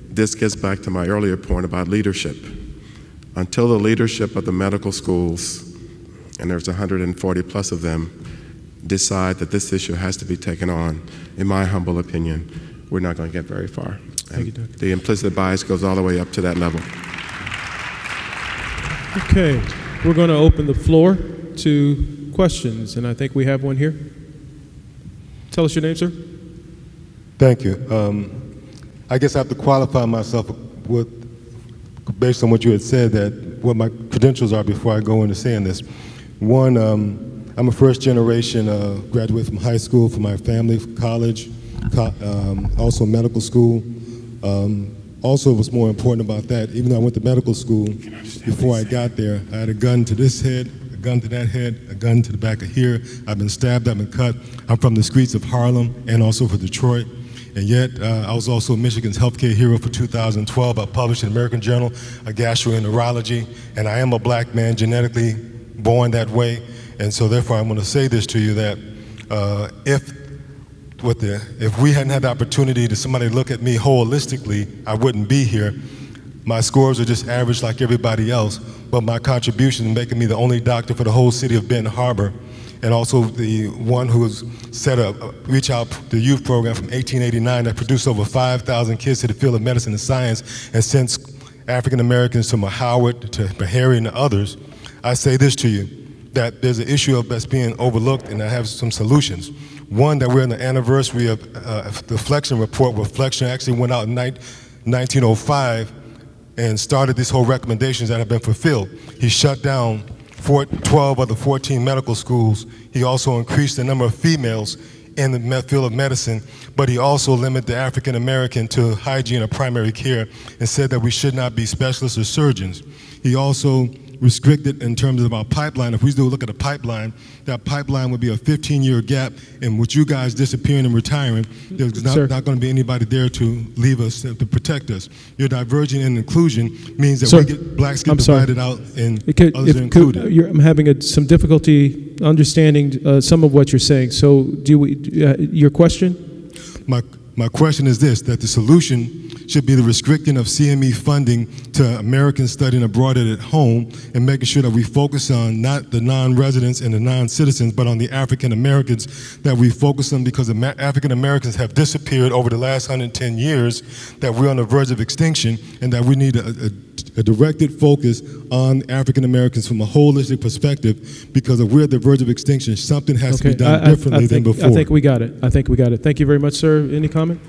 this gets back to my earlier point about leadership. Until the leadership of the medical schools, and there's 140 plus of them, decide that this issue has to be taken on, in my humble opinion, we're not going to get very far. Thank you, Doctor. The implicit bias goes all the way up to that level. Okay, we're going to open the floor to questions, and I think we have one here. Tell us your name, sir. Thank you. I guess I have to qualify myself based on what you had said, that what my credentials are before I go into saying this. One, I'm a first generation graduate from high school, from my family, college, also medical school. Also, what's more important about that, even though I went to medical school, before I got there, I had a gun to this head, a gun to that head, a gun to the back of here. I've been stabbed, I've been cut. I'm from the streets of Harlem and also for Detroit. And yet, I was also Michigan's healthcare hero for 2012. I published in the American Journal of Gastroenterology, and I am a Black man, genetically born that way. And so therefore I'm going to say this to you, that if we hadn't had the opportunity to somebody look at me holistically, I wouldn't be here. My scores are just average like everybody else, but my contribution in making me the only doctor for the whole city of Benton Harbor, and also the one who has set up Reach Out the Youth Program from 1889 that produced over 5,000 kids to the field of medicine and science, and since African Americans to Howard, to Meharry, and to others. I say this to you, that there's an issue that's being overlooked, and I have some solutions. One, that we're in the anniversary of the Flexion report, where Flexion actually went out in 1905 and started these whole recommendations that have been fulfilled. He shut down 12 of the 14 medical schools. He also increased the number of females in the field of medicine, but he also limited the African American to hygiene or primary care and said that we should not be specialists or surgeons. He also restricted in terms of our pipeline. If we do look at a pipeline, that pipeline would be a 15-year gap, and with you guys disappearing and retiring, there's not going to be anybody there to leave us, to protect us. Your diversion and inclusion means that blacks get divided out and others are included. I'm having some difficulty understanding some of what you're saying. So your question? My question is this, that the solution should be the restricting of CME funding to Americans studying abroad at home, and making sure that we focus on not the non-residents and the non-citizens, but on the African Americans, that we focus on, because the African Americans have disappeared over the last 110 years, that we're on the verge of extinction, and that we need a directed focus on African Americans from a holistic perspective, because if we're at the verge of extinction, something has to be done differently than before. I think we got it. I think we got it. Thank you very much, sir. Any comment?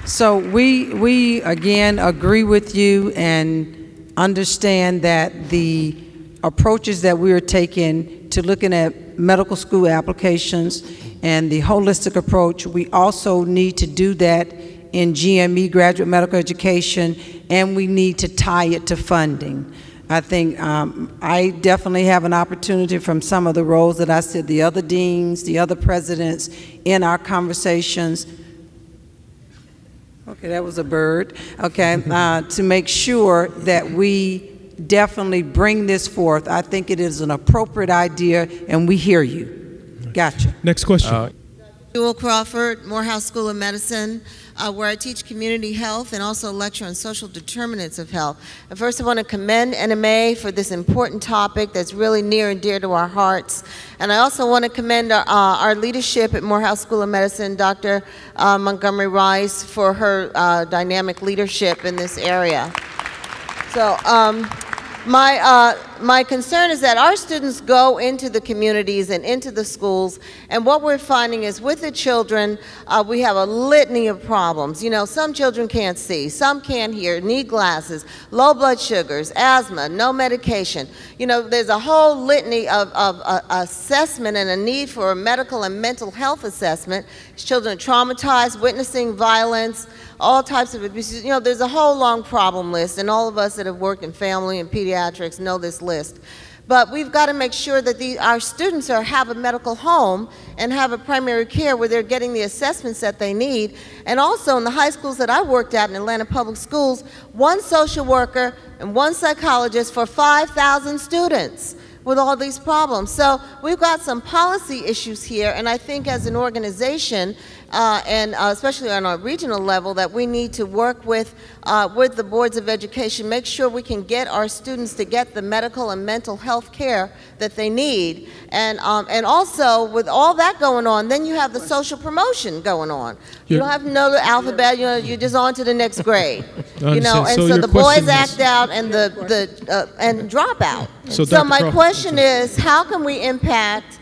So we again agree with you and understand that the approaches that we are taking to looking at medical school applications and the holistic approach, we also need to do that in GME, graduate medical education, and we need to tie it to funding. I think I definitely have an opportunity from some of the roles that I said, the other deans, the other presidents in our conversations. Okay, that was a bird. Okay, to make sure that we definitely bring this forth. I think it is an appropriate idea, and we hear you. Gotcha. Next question. Jewel Crawford, Morehouse School of Medicine, where I teach community health and also lecture on social determinants of health. And first I want to commend M.D.M.B.A. for this important topic that's really near and dear to our hearts. And I also want to commend our leadership at Morehouse School of Medicine, Dr. Montgomery Rice, for her dynamic leadership in this area. So my concern is that our students go into the communities and into the schools, and what we're finding is with the children, we have a litany of problems. You know, some children can't see, some can't hear, need glasses, low blood sugars, asthma, no medication. You know, there's a whole litany of assessment and a need for a medical and mental health assessment. Children are traumatized, witnessing violence, all types of abuses. You know, there's a whole long problem list, and all of us that have worked in family and pediatrics know this list. But we've got to make sure that our students have a medical home and have a primary care where they're getting the assessments that they need. And also in the high schools that I worked at in Atlanta Public Schools, one social worker and one psychologist for 5,000 students with all these problems. So we've got some policy issues here, and I think as an organization, and especially on our regional level, that we need to work with the boards of education, make sure we can get our students to get the medical and mental health care that they need. And also, with all that going on, then you have the social promotion going on. You don't have to know the alphabet, you're just on to the next grade. You know, and so the boys act out and and drop out. So my question is, how can we impact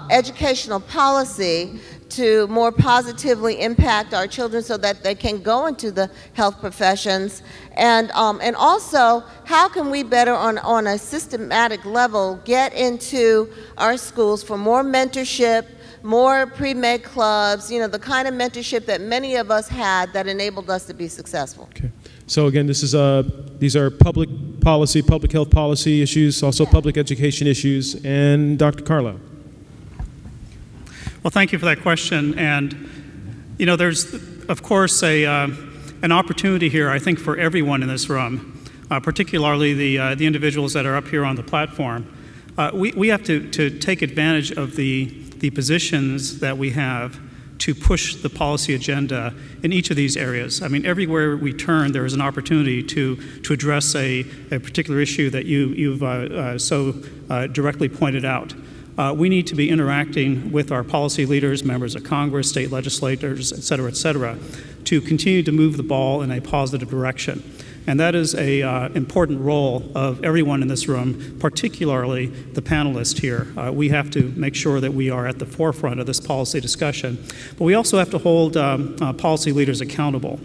educational policy to more positively impact our children so that they can go into the health professions? And also, how can we better on a systematic level get into our schools for more mentorship, more pre-med clubs, you know, the kind of mentorship that many of us had that enabled us to be successful. Okay. So again, these are public policy, public health policy issues, also public education issues, and Dr. Carlisle. Well, thank you for that question. And, you know, there's, of course, an opportunity here, I think, for everyone in this room, particularly the individuals that are up here on the platform, We have to take advantage of the positions that we have to push the policy agenda in each of these areas. I mean, everywhere we turn, there is an opportunity to address a particular issue that you've so directly pointed out. We need to be interacting with our policy leaders, members of Congress, state legislators, et cetera, to continue to move the ball in a positive direction. And that is an important role of everyone in this room, particularly the panelists here. We have to make sure that we are at the forefront of this policy discussion. But we also have to hold policy leaders accountable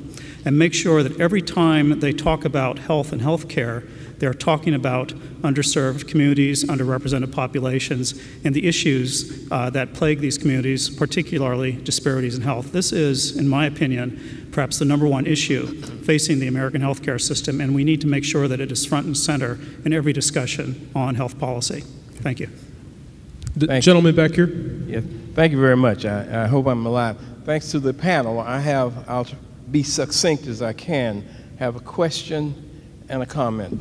and make sure that every time they talk about health and health care, they're talking about underserved communities, underrepresented populations, and the issues that plague these communities, particularly disparities in health. This is, in my opinion, perhaps the #1 issue facing the American healthcare system, and we need to make sure that it is front and center in every discussion on health policy. Thank you. The gentleman back here. Yes, thank you very much. I hope I'm alive. Thanks to the panel, I'll be succinct as I can, have a question and a comment.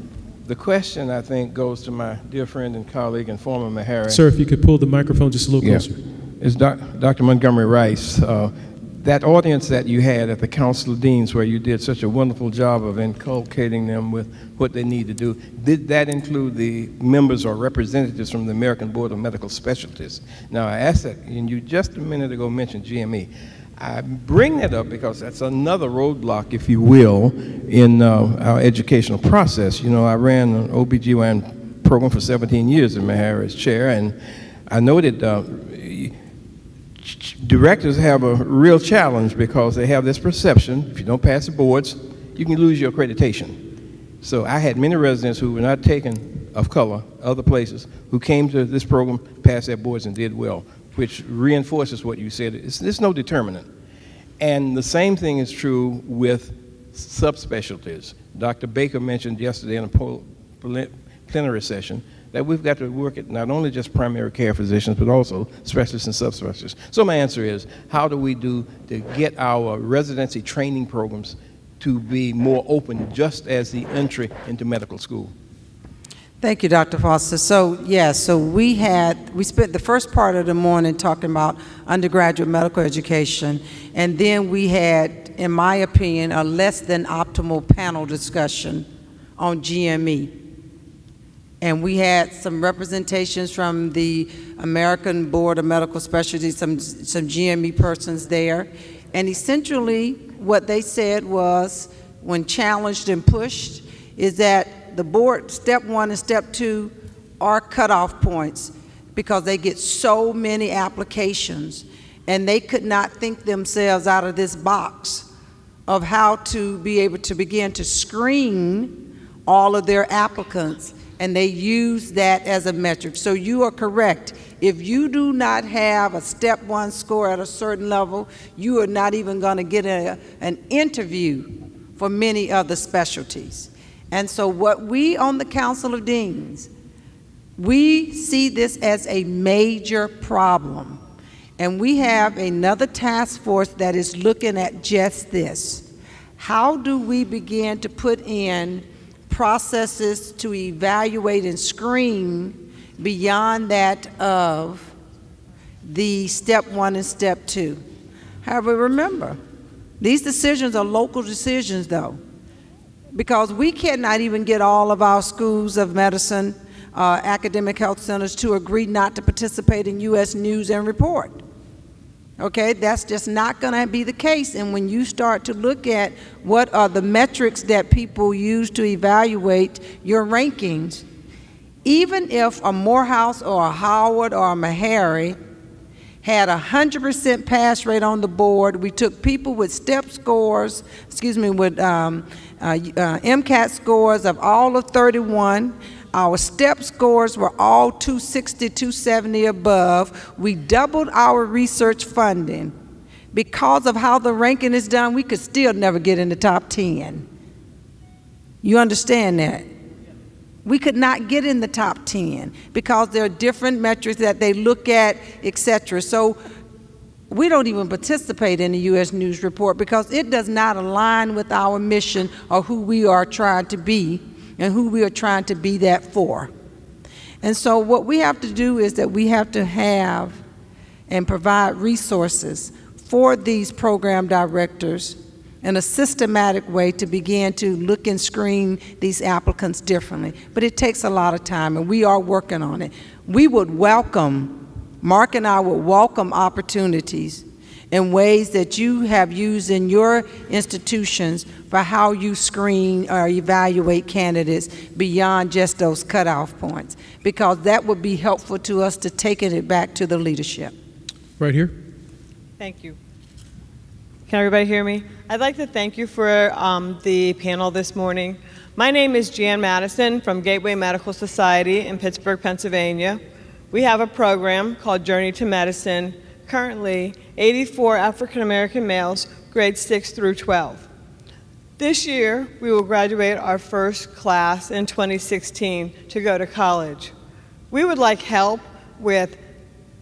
The question, I think, goes to my dear friend and colleague and former Meharry. Sir, if you could pull the microphone just a little closer. It's Dr. Montgomery Rice. That audience that you had at the Council of Deans, where you did such a wonderful job of inculcating them with what they need to do, did that include the members or representatives from the American Board of Medical Specialties? Now, I asked that, and you just a minute ago mentioned GME. I bring that up because that's another roadblock, if you will, in our educational process. You know, I ran an OBGYN program for 17 years in Meharry as chair, and I noted directors have a real challenge because they have this perception, if you don't pass the boards, you can lose your accreditation. So I had many residents who were not taken of color, other places, who came to this program, passed their boards, and did well, which reinforces what you said. There's no determinant. And the same thing is true with subspecialties. Dr. Baker mentioned yesterday in a plenary session that we've got to work at not only just primary care physicians, but also specialists and subspecialists. So my answer is, how do we do to get our residency training programs to be more open, just as the entry into medical school? Thank you, Dr. Foster. So, yes, so we spent the first part of the morning talking about undergraduate medical education, and then we had, in my opinion, a less than optimal panel discussion on GME. And we had some representations from the American Board of Medical Specialties, some GME persons there. And essentially what they said was, when challenged and pushed, is that the board, step 1 and step 2 are cutoff points because they get so many applications, and they could not think themselves out of this box of how to be able to begin to screen all of their applicants, and they use that as a metric. So you are correct. If you do not have a step 1 score at a certain level, you are not even going to get an interview for many other specialties. And so what we on the Council of Deans, we see this as a major problem. And we have another task force that is looking at just this. How do we begin to put in processes to evaluate and screen beyond that of the step 1 and step 2? However, remember, these decisions are local decisions, though, because we cannot even get all of our schools of medicine, academic health centers to agree not to participate in U.S. News and Report. Okay, that's just not going to be the case. And when you start to look at what are the metrics that people use to evaluate your rankings, even if a Morehouse or a Howard or a Meharry had 100% pass rate on the board, we took people with step scores, with MCAT scores of all of 31. Our step scores were all 260, 270 above. We doubled our research funding. Because of how the ranking is done, we could still never get in the top 10. You understand that? We could not get in the top 10 because there are different metrics that they look at, etc. So we don't even participate in the U.S. News Report because it does not align with our mission or who we are trying to be and who we are trying to be that for. And so what we have to do is that we have to have and provide resources for these program directors in a systematic way to begin to look and screen these applicants differently. But it takes a lot of time, and we are working on it. We would welcome, Mark and I would welcome opportunities in ways that you have used in your institutions for how you screen or evaluate candidates beyond just those cutoff points, because that would be helpful to us to taking it back to the leadership. Right here. Thank you. Can everybody hear me? I'd like to thank you for the panel this morning. My name is Jan Madison from Gateway Medical Society in Pittsburgh, Pennsylvania. We have a program called Journey to Medicine. Currently, 84 African American males, grades 6 through 12. This year, we will graduate our first class in 2016 to go to college. We would like help with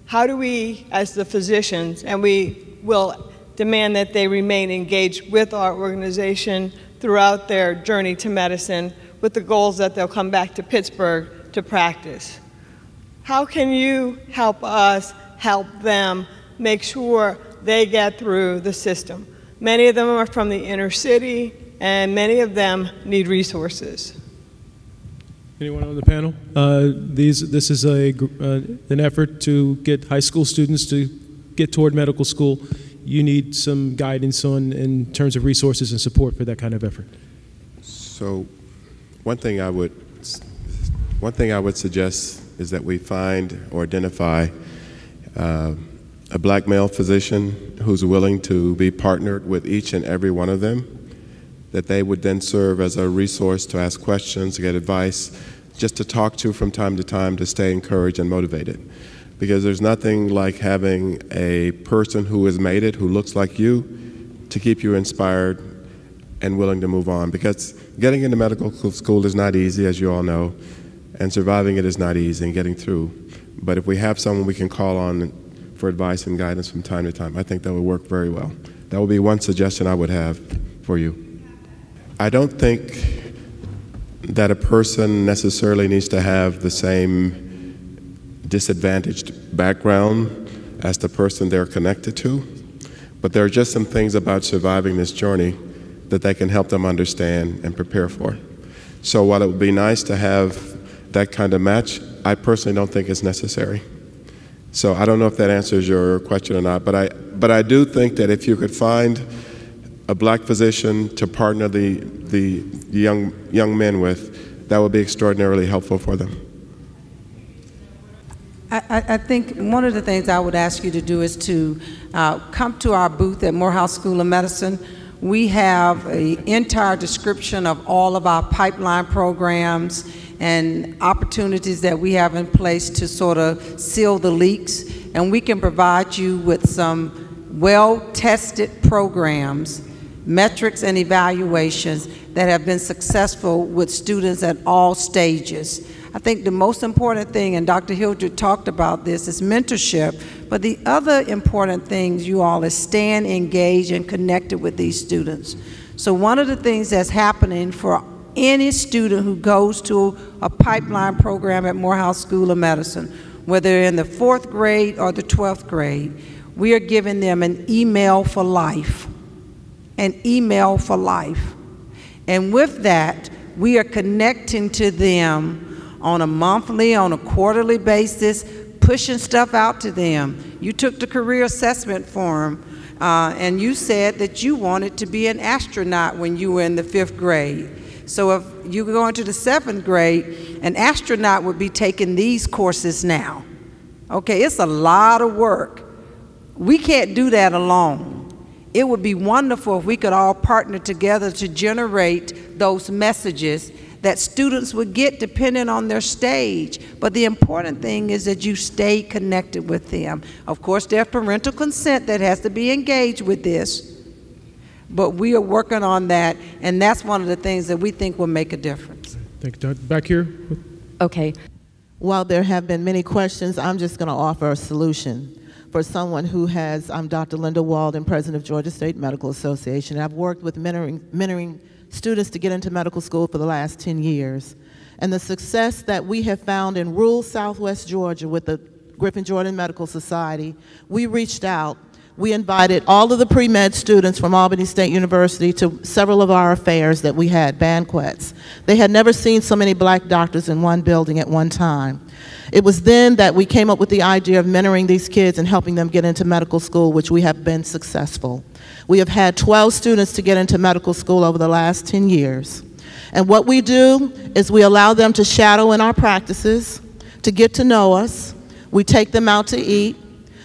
how do we, as the physicians, and we will demand that they remain engaged with our organization throughout their journey to medicine with the goals that they'll come back to Pittsburgh to practice. How can you help us help them make sure they get through the system? Many of them are from the inner city, and many of them need resources. Anyone on the panel? This is an effort to get high school students to get toward medical school. You need some guidance in terms of resources and support for that kind of effort. So one thing I would suggest is that we find or identify a black male physician who's willing to be partnered with each and every one of them, that they would then serve as a resource to ask questions, to get advice, just to talk to from time to time to stay encouraged and motivated. Because there's nothing like having a person who has made it, who looks like you, to keep you inspired and willing to move on. Because getting into medical school is not easy, as you all know, and surviving it is not easy and getting through. But if we have someone we can call on for advice and guidance from time to time, I think that would work very well. That would be one suggestion I would have for you. I don't think that a person necessarily needs to have the same disadvantaged background as the person they're connected to, but there are just some things about surviving this journey that they can help them understand and prepare for. So while it would be nice to have that kind of match, I personally don't think it's necessary. So I don't know if that answers your question or not, but I do think that if you could find a black physician to partner the young men with, that would be extraordinarily helpful for them. I think one of the things I would ask you to do is to come to our booth at Morehouse School of Medicine. We have an entire description of all of our pipeline programs and opportunities that we have in place to sort of seal the leaks, and we can provide you with some well-tested programs, metrics and evaluations that have been successful with students at all stages. I think the most important thing, and Dr. Hildreth talked about this, is mentorship, but the other important thing, you all, is staying engaged and connected with these students. So one of the things that's happening for any student who goes to a pipeline program at Morehouse School of Medicine, whether in the 4th grade or the 12th grade, we are giving them an email for life. An email for life. And with that, we are connecting to them on a monthly, on a quarterly basis, pushing stuff out to them. You took the career assessment form, and you said that you wanted to be an astronaut when you were in the 5th grade. So if you go into the 7th grade, an astronaut would be taking these courses now. Okay, it's a lot of work. We can't do that alone. It would be wonderful if we could all partner together to generate those messages that students would get depending on their stage. But the important thing is that you stay connected with them. Of course, there's parental consent that has to be engaged with this, but we are working on that, and that's one of the things that we think will make a difference. Thank you, Dr. Back here. Okay. While there have been many questions, I'm just going to offer a solution for someone who has, I'm Dr. Linda Walden, President of Georgia State Medical Association. I've worked with mentoring students to get into medical school for the last 10 years. and the success that we have found in rural Southwest Georgia with the Griffin Jordan Medical Society, we reached out. We invited all of the pre-med students from Albany State University to several of our affairs that we had, banquets. They had never seen so many black doctors in one building at one time. It was then that we came up with the idea of mentoring these kids and helping them get into medical school, which we have been successful. We have had 12 students to get into medical school over the last 10 years. And what we do is we allow them to shadow in our practices, to get to know us. We take them out to eat.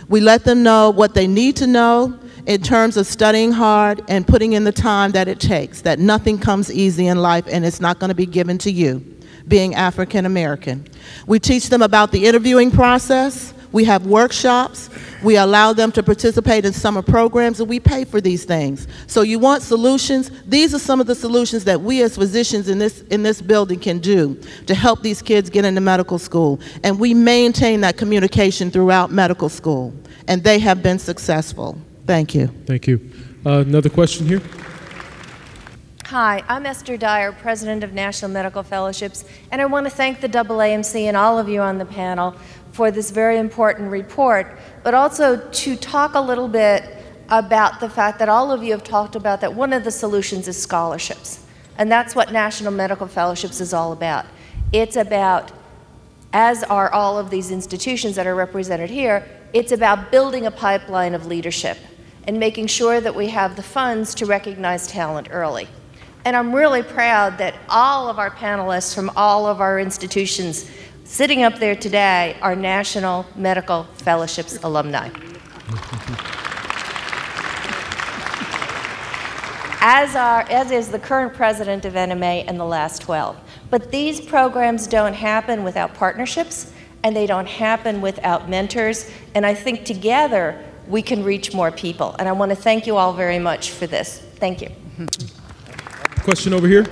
We let them know what they need to know in terms of studying hard and putting in the time that it takes, that nothing comes easy in life and it's not going to be given to you, being African American. We teach them about the interviewing process. We have workshops. We allow them to participate in summer programs, and we pay for these things. So you want solutions? These are some of the solutions that we as physicians in this building can do to help these kids get into medical school. And we maintain that communication throughout medical school, and they have been successful. Thank you. Thank you. Another question here. Hi, I'm Esther Dyer, President of National Medical Fellowships, and I want to thank the AAMC and all of you on the panel for this very important report, but also to talk a little bit about the fact that all of you have talked about that one of the solutions is scholarships. And that's what National Medical Fellowships is all about. It's about, as are all of these institutions that are represented here, it's about building a pipeline of leadership and making sure that we have the funds to recognize talent early. And I'm really proud that all of our panelists from all of our institutions sitting up there today are National Medical Fellowships alumni. As is the current president of NMA and the last 12. But these programs don't happen without partnerships, and they don't happen without mentors, and I think together we can reach more people. And I want to thank you all very much for this. Thank you. Question over here.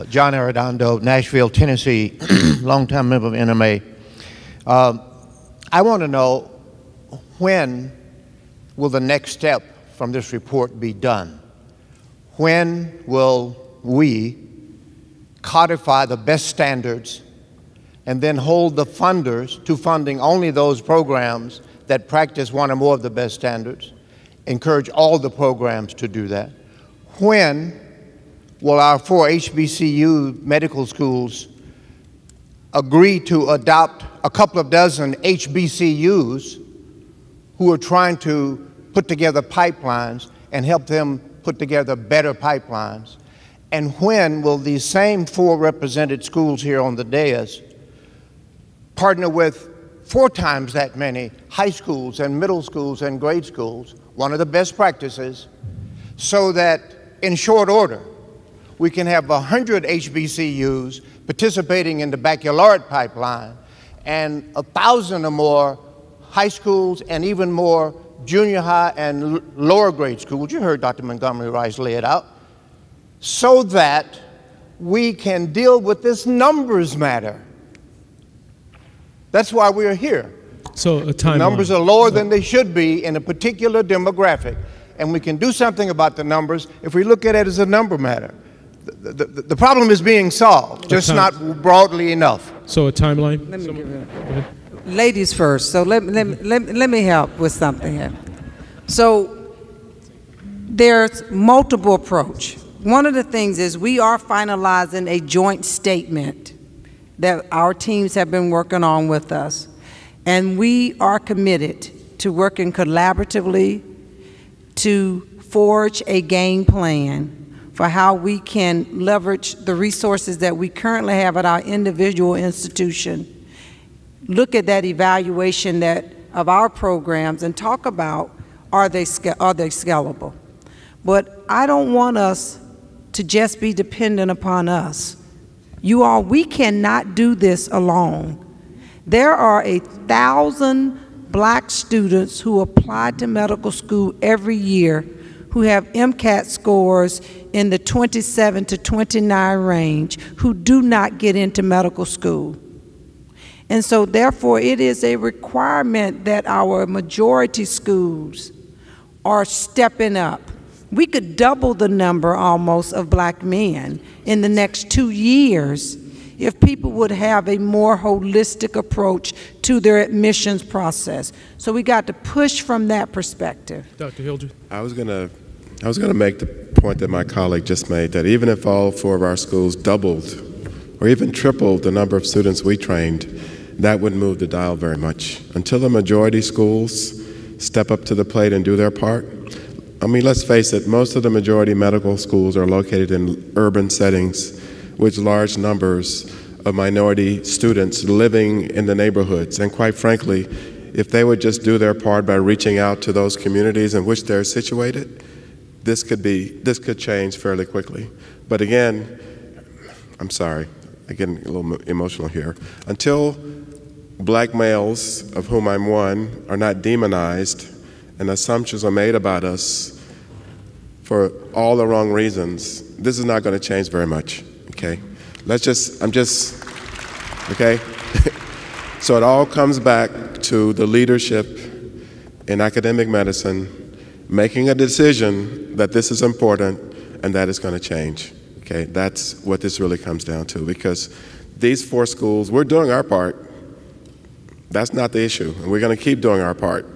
John Arredondo, Nashville, Tennessee, longtime member of NMA. I want to know, when will the next step from this report be done? When will we codify the best standards and then hold the funders to funding only those programs that practice one or more of the best standards, encourage all the programs to do that? When will our 4 HBCU medical schools agree to adopt a couple of dozen HBCUs who are trying to put together pipelines and help them put together better pipelines? And when will these same 4 represented schools here on the dais partner with 4 times that many high schools and middle schools and grade schools, one of the best practices, so that in short order we can have 100 HBCUs participating in the baccalaureate pipeline and 1,000 or more high schools and even more junior high and lower grade schools. You heard Dr. Montgomery Rice lay it out, so that we can deal with this numbers matter. That's why we're here. So a timeline. The numbers are lower than they should be in a particular demographic, and we can do something about the numbers if we look at it as a number matter. The problem is being solved, just not broadly enough. So a timeline? Let me give you ladies first. So let me help with something here. So there's multiple approach. One of the things is we are finalizing a joint statement that our teams have been working on with us. And we are committed to working collaboratively to forge a game plan for how we can leverage the resources that we currently have at our individual institution, look at that evaluation of our programs and talk about, are they scalable? But I don't want us to just be dependent upon us. You all, we cannot do this alone. There are 1,000 black students who apply to medical school every year who have MCAT scores in the 27 to 29 range who do not get into medical school. And so therefore it is a requirement that our majority schools are stepping up. We could double the number almost of black men in the next 2 years if people would have a more holistic approach to their admissions process. So we got to push from that perspective. Dr. Hildreth? I was gonna make the point that my colleague just made, that even if all 4 of our schools doubled or even tripled the number of students we trained, that wouldn't move the dial very much. Until the majority schools step up to the plate and do their part. I mean, let's face it, most of the majority medical schools are located in urban settings with large numbers of minority students living in the neighborhoods. And quite frankly, if they would just do their part by reaching out to those communities in which they're situated, this could change fairly quickly. But again, I'm sorry, I'm getting a little emotional here. Until black males, of whom I'm one, are not demonized and assumptions are made about us for all the wrong reasons, this is not going to change very much, okay? Okay? So it all comes back to the leadership in academic medicine making a decision that this is important and that it's going to change, okay? That's what this really comes down to, because these 4 schools, we're doing our part. That's not the issue, and we're going to keep doing our part.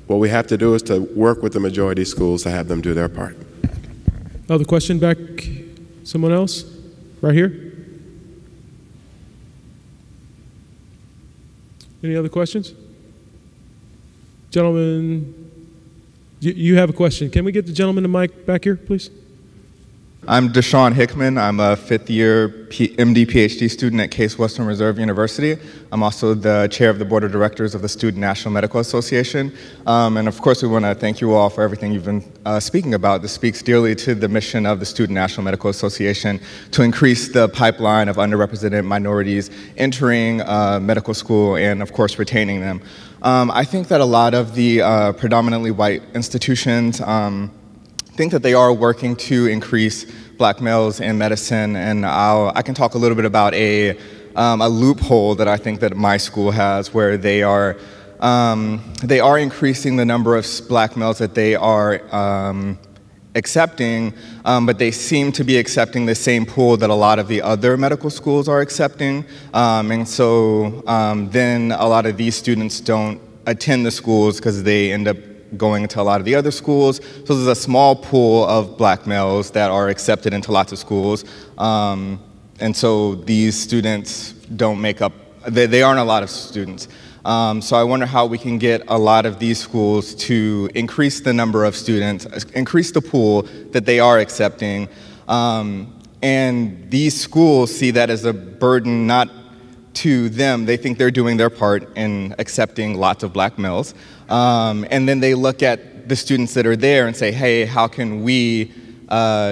What we have to do is to work with the majority schools to have them do their part. Another question back, someone else? Right here? Any other questions? Gentlemen, you have a question. Can we get the gentleman the mic back here, please? I'm Deshaun Hickman. I'm a 5th-year M.D. PH.D. student at Case Western Reserve University. I'm also the chair of the board of directors of the Student National Medical Association. And of course, we want to thank you all for everything you've been speaking about. This speaks dearly to the mission of the Student National Medical Association to increase the pipeline of underrepresented minorities entering medical school and, of course, retaining them. I think that a lot of the predominantly white institutions think that they are working to increase black males in medicine, and I can talk a little bit about a loophole that I think that my school has, where they are increasing the number of black males that they are accepting, but they seem to be accepting the same pool that a lot of the other medical schools are accepting, and so then a lot of these students don't attend the schools because they end up going to a lot of the other schools. So there's a small pool of black males that are accepted into lots of schools. And so these students don't make up, they aren't a lot of students. So I wonder how we can get a lot of these schools to increase the number of students, increase the pool that they are accepting. And these schools see that as a burden not to them. They think they're doing their part in accepting lots of black males. And then they look at the students that are there and say, hey, how can we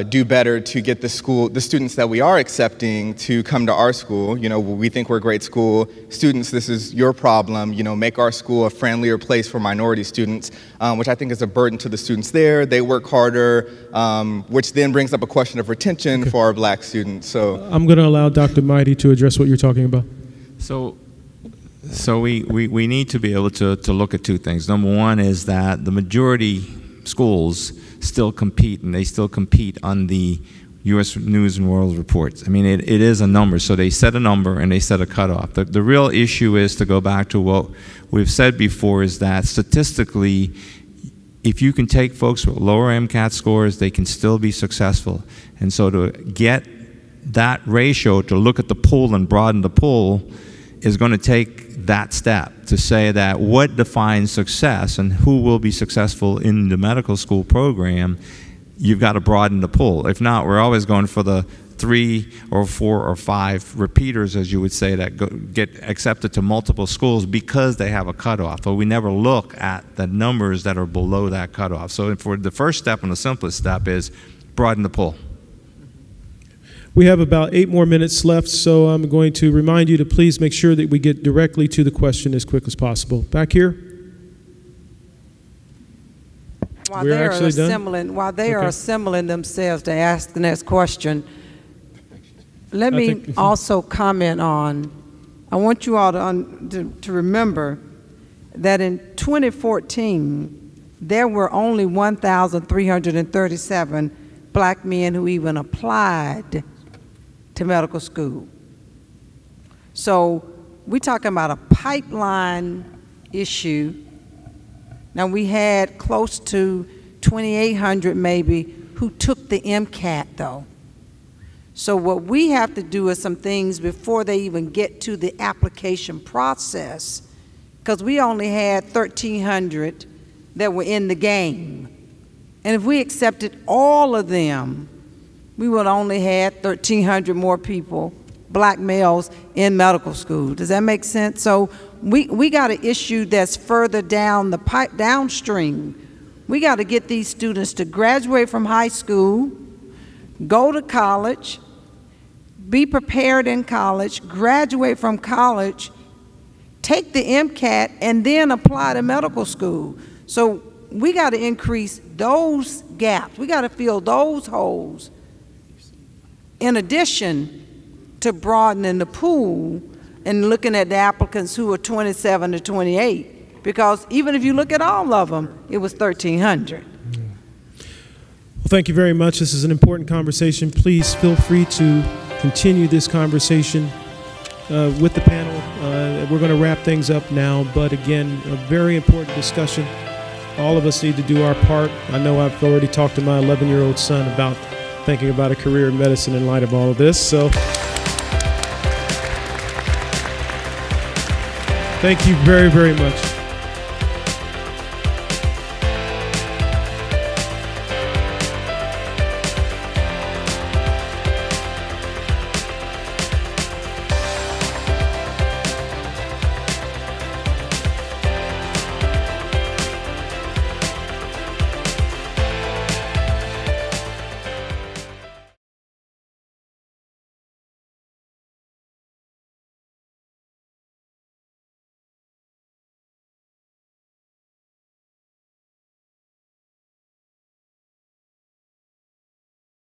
do better to get the students that we are accepting to come to our school? You know, we think we're a great school. Students, this is your problem. You know, make our school a friendlier place for minority students, which I think is a burden to the students there. They work harder, which then brings up a question of retention for our black students. So I'm going to allow Dr. Mighty to address what you're talking about. So we need to be able to look at 2 things. Number one is that the majority schools still compete, and they still compete on the U.S. News and World Reports. I mean, it is a number, so they set a number and they set a cutoff. The real issue is to go back to what we've said before, is that statistically, if you can take folks with lower MCAT scores, they can still be successful. And so to get that ratio, to look at the pool and broaden the pool, is going to take that step to say that what defines success and who will be successful in the medical school program, you've got to broaden the pool. If not, we're always going for the 3 or 4 or 5 repeaters, as you would say, that get accepted to multiple schools because they have a cutoff. But we never look at the numbers that are below that cutoff. So for the first step and the simplest step is broaden the pool. We have about 8 more minutes left, so I'm going to remind you to please make sure that we get directly to the question as quick as possible. Back here? While they are assembling themselves to ask the next question, let me also comment on, I want you all to remember that in 2014, there were only 1,337 black men who even applied to medical school. So we're talking about a pipeline issue. Now, we had close to 2,800 maybe who took the MCAT though. So what we have to do is some things before they even get to the application process, because we only had 1,300 that were in the game. And if we accepted all of them, we would only have 1,300 more people, black males, in medical school. Does that make sense? So we got an issue that's further down the pipe, downstream. We got to get these students to graduate from high school, go to college, be prepared in college, graduate from college, take the MCAT, and then apply to medical school. So we got to increase those gaps. We got to fill those holes in addition to broadening the pool and looking at the applicants who are 27 to 28. Because even if you look at all of them, it was 1,300. Well, thank you very much. This is an important conversation. Please feel free to continue this conversation with the panel. We're going to wrap things up now, but again, a very important discussion. All of us need to do our part. I know I've already talked to my 11-year-old son about thinking about a career in medicine in light of all of this. So thank you very, very much.